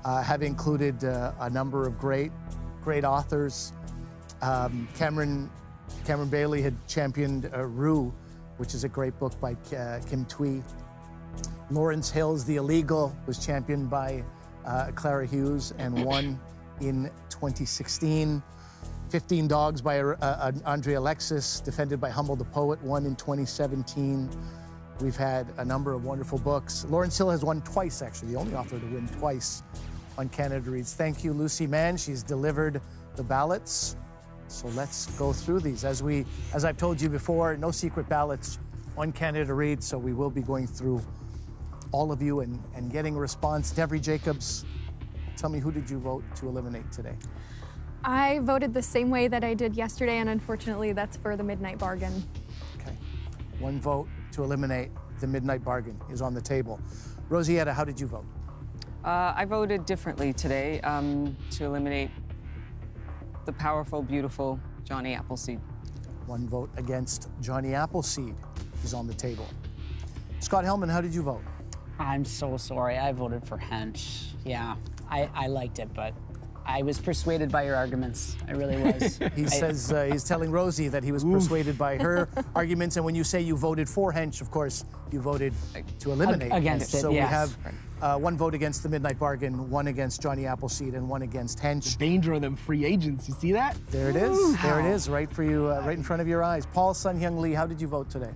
have included a number of great authors. Cameron Bailey had championed Rue, which is a great book by Kim Twee. Lawrence Hill's The Illegal was championed by Clara Hughes and won in 2016. 15 Dogs by Andre Alexis, defended by Hummel the Poet, won in 2017. We've had a number of wonderful books. Lawrence Hill has won twice, actually, the only author to win twice on Canada Reads. Thank you, Lucy Mann. She's delivered the ballots. So let's go through these. As I've told you before, no secret ballots on Canada Reads, so we will be going through all of you and getting a response. Devery Jacobs, tell me, who did you vote to eliminate today? I voted the same way that I did yesterday, and unfortunately, that's for the Midnight Bargain. Okay. One vote to eliminate the Midnight Bargain is on the table. Rosietta, how did you vote? I voted differently today to eliminate the powerful, beautiful Jonny Appleseed. One vote against Jonny Appleseed is on the table. Scott Hellman, how did you vote? I'm so sorry. I voted for Hench. Yeah, I liked it, but I was persuaded by your arguments. I really was. He says he's telling Rosie that he was persuaded by her arguments, and when you say you voted for Hench, of course, you voted to eliminate against Hench. it, So yes. we have one vote against the Midnight Bargain, one against Jonny Appleseed, and one against Hench. Danger of them free agents. You see that? There it is. There it is, right for you, right in front of your eyes. Paul Sun-Hyung Lee, how did you vote today?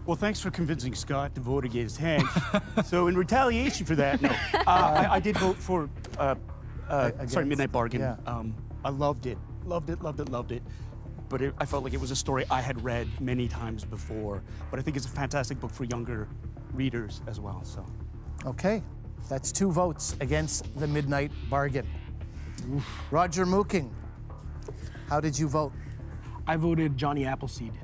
Well, thanks for convincing Scott to vote against Hench. So in retaliation for that, no, I did vote for, Midnight Bargain. Yeah. I loved it. Loved it. But I felt like it was a story I had read many times before. But I think it's a fantastic book for younger readers as well, so. Okay, that's 2 votes against the Midnight Bargain. Roger Mooking, how did you vote? I voted Jonny Appleseed.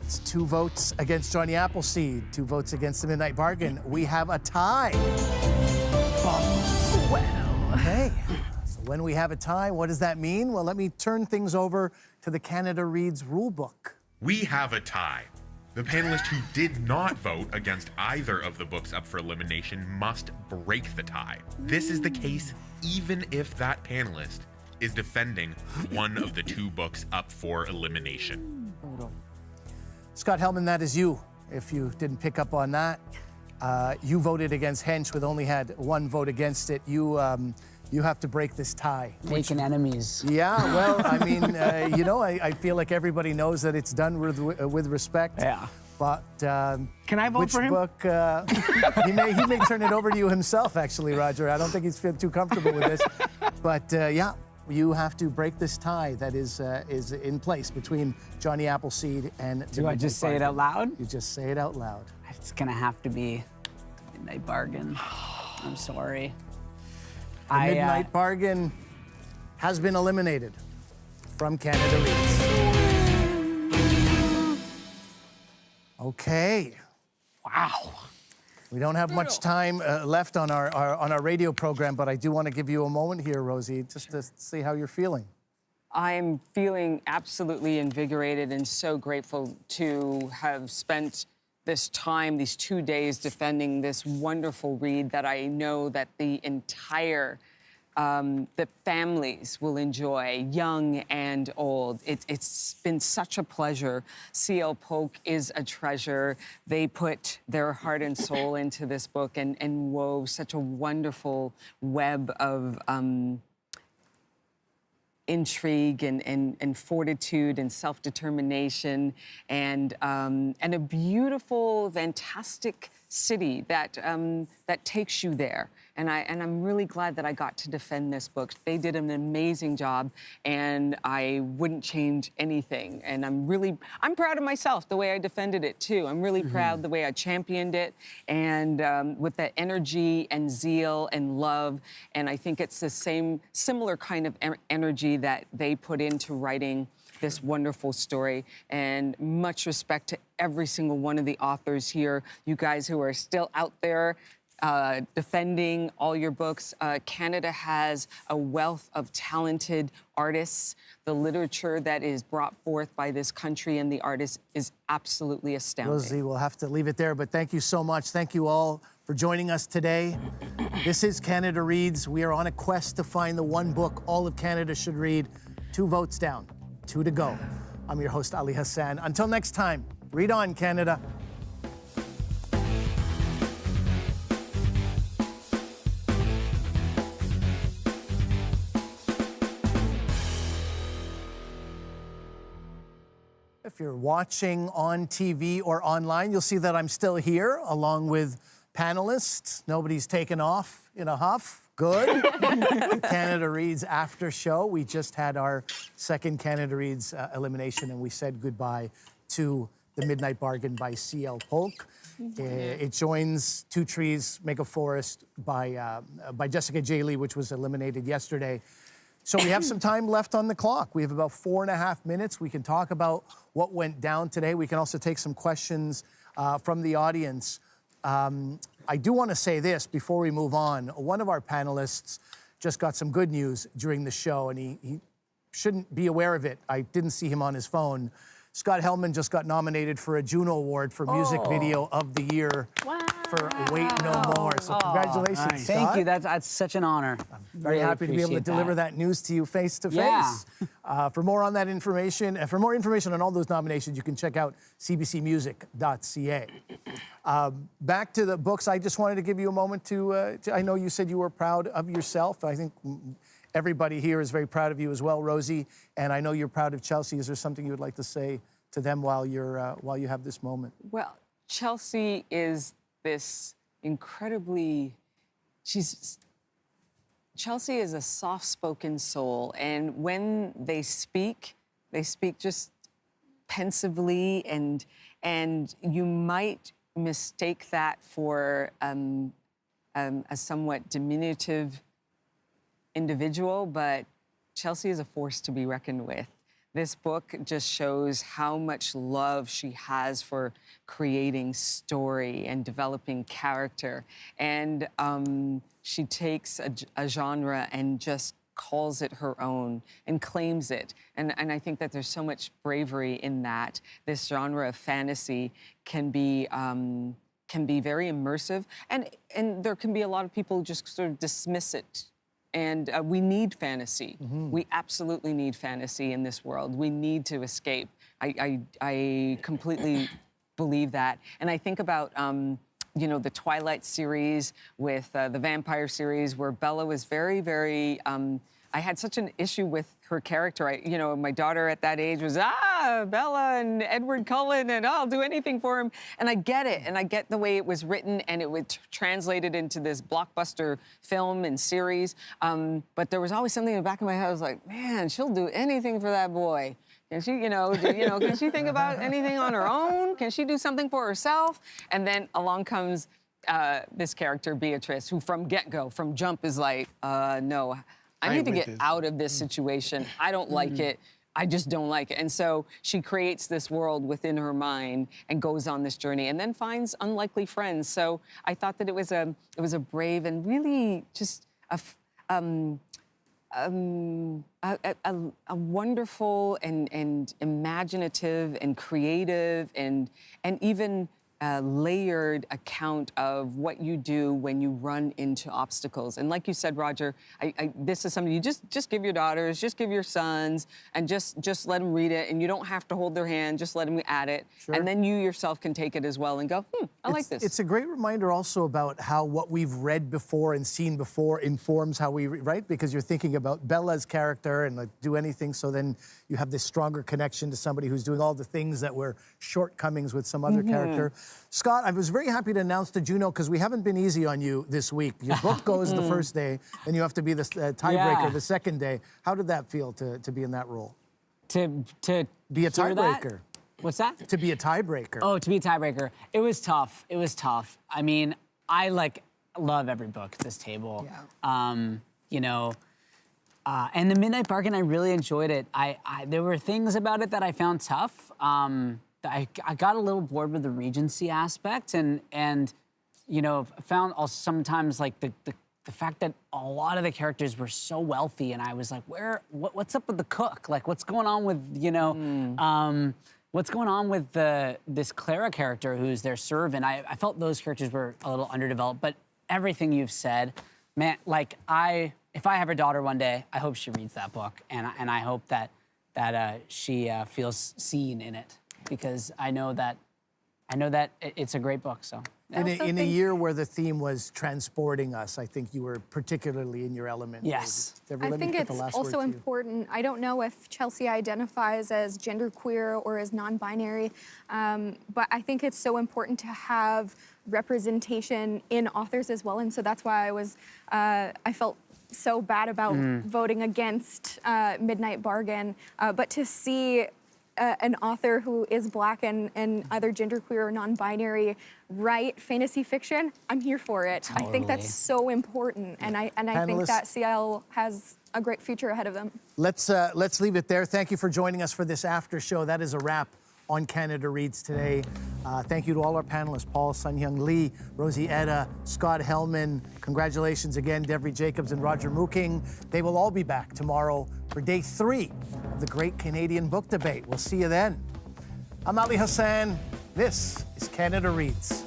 It's 2 votes against Jonny Appleseed, 2 votes against the Midnight Bargain. We have a tie. Well. Okay, so when we have a tie, what does that mean? Well, let me turn things over to the Canada Reads rulebook. We have a tie. The panelist who did not vote against either of the books up for elimination must break the tie. This is the case even if that panelist is defending one of the 2 books up for elimination. Scott Hellman, that is you. If you didn't pick up on that, you voted against Hench with only had 1 vote against it. You have to break this tie. Making enemies. Yeah, well, I mean, I feel like everybody knows that it's done with respect. Yeah. But can I vote for him? Book, he may turn it over to you himself, actually, Roger. I don't think he's too comfortable with this. But yeah, you have to break this tie that is in place between Jonny Appleseed and. Do I just say it out loud? You just say it out loud. It's gonna have to be Midnight Bargain. I'm sorry. The Midnight Bargain has been eliminated from Canada Reads. Okay. Wow. We don't have much time left on our radio program, but I do want to give you a moment here, Rosie, just to see how you're feeling. I'm feeling absolutely invigorated and so grateful to have spent this time, these 2 days, defending this wonderful read that I know that the entire that families will enjoy, young and old. It's been such a pleasure. C.L. Polk is a treasure. They put their heart and soul into this book and wove such a wonderful web of intrigue and fortitude and self-determination and a beautiful, fantastic city that takes you there. And I'm really glad that I got to defend this book. They did an amazing job, and I wouldn't change anything. And I'm proud of myself the way I defended it too. I'm really proud the way I championed it, and with that energy and zeal and love. And I think it's the similar kind of energy that they put into writing this wonderful story. And much respect to every single one of the authors here. You guys who are still out there defending all your books. Canada has a wealth of talented artists. The literature that is brought forth by this country and the artists is absolutely astounding. Rosie, we'll have to leave it there, but thank you so much. Thank you all for joining us today. This is Canada Reads. We are on a quest to find the 1 book all of Canada should read. 2 votes down, 2 to go. I'm your host, Ali Hassan. Until next time, read on, Canada. If you're watching on TV or online, you'll see that I'm still here along with panelists. Nobody's taken off in a huff. Good. Canada Reads after show. We just had our second Canada Reads elimination, and we said goodbye to The Midnight Bargain by C.L. Polk. It joins Two Trees Make a Forest by Jessica J. Lee, which was eliminated yesterday. So we have some time left on the clock. We have about 4.5 minutes. We can talk about what went down today. We can also take some questions from the audience. I do want to say this before we move on. One of our panelists just got some good news during the show, and he shouldn't be aware of it. I didn't see him on his phone. Scott Hellman just got nominated for a Juno Award for Music Video of the Year for Wait No More. So congratulations, Scott. Thank you. That's such an honor. Very happy to be able to deliver that news to you face to face. For more on that information, and for more information on all those nominations, you can check out cbcmusic.ca. Back to the books, I just wanted to give you a moment to I know you said you were proud of yourself. I think everybody here is very proud of you as well, Rosie, and I know you're proud of Chelsea. Is there something you would like to say to them while you have this moment? Well, Chelsea is this incredibly, Chelsea is a soft-spoken soul, and when they speak just pensively, and you might mistake that for a somewhat diminutive individual, but Chelsea is a force to be reckoned with. This book just shows how much love she has for creating story and developing character. And she takes a genre and just calls it her own and claims it. And I think that there's so much bravery in that. This genre of fantasy can be very immersive, and there can be a lot of people who just sort of dismiss it. And we need fantasy. We absolutely need fantasy in this world. We need to escape. I completely believe that. And I think about, you know, the Twilight series with the vampire series, where Bella was very, very, I had such an issue with her character. You know, my daughter at that age was, Bella and Edward Cullen, and I'll do anything for him. And I get it, and I get the way it was written, and it was translated into this blockbuster film and series. But there was always something in the back of my head. I was like, man, she'll do anything for that boy. Can she, can she think about anything on her own? Can she do something for herself? And then along comes this character, Beatrice, who from get-go, from jump, is like, no, I need to get out of this situation. I don't like it. I just don't like it. And so she creates this world within her mind and goes on this journey, and then finds unlikely friends. So I thought that it was a brave and really just a wonderful and imaginative and creative and even layered account of what you do when you run into obstacles. And like you said, Roger, this is something you just give your daughters, just give your sons, and just let them read it. And you don't have to hold their hand, just let them at it. Sure. And then you yourself can take it as well and go, I like this. It's a great reminder also about how what we've read before and seen before informs how we, right? Because you're thinking about Bella's character and like do anything, so then you have this stronger connection to somebody who's doing all the things that were shortcomings with some other character. Scott, I was very happy to announce to Juno, because we haven't been easy on you this week. Your book goes the first day, and you have to be the tiebreaker the second day. How did that feel to be in that role? To be a tiebreaker. What's that? To be a tiebreaker. Oh, to be a tiebreaker. It was tough. It was tough. I mean, I love every book at this table. Yeah. And The Midnight Bargain, I really enjoyed it. There were things about it that I found tough. I got a little bored with the Regency aspect, and found also sometimes like the fact that a lot of the characters were so wealthy, and I was like, what's up with the cook? Like, what's going on with what's going on with this Clara character who's their servant? I felt those characters were a little underdeveloped, but everything you've said, man, like if I have a daughter one day, I hope she reads that book, and I hope that she feels seen in it, because I know that it's a great book. So in a year where the theme was transporting us, I think you were particularly in your element. Yes. Deborah, I think it's also important. I don't know if Chelsea identifies as genderqueer or as non-binary, but I think it's so important to have representation in authors as well, and so that's why I felt so bad about voting against Midnight Bargain, but to see an author who is Black and either genderqueer or non-binary write fantasy fiction, I'm here for it. I think that's so important, and I think that CIL has a great future ahead of them. Let's leave it there. Thank you for joining us for this after show. That is a wrap on Canada Reads today. Thank you to all our panelists, Paul Sun-Hyung Lee, Rosie Etta, Scott Hellman. Congratulations again, Devery Jacobs and Roger Mooking. They will all be back tomorrow for day 3 of the Great Canadian Book Debate. We'll see you then. I'm Ali Hassan. This is Canada Reads.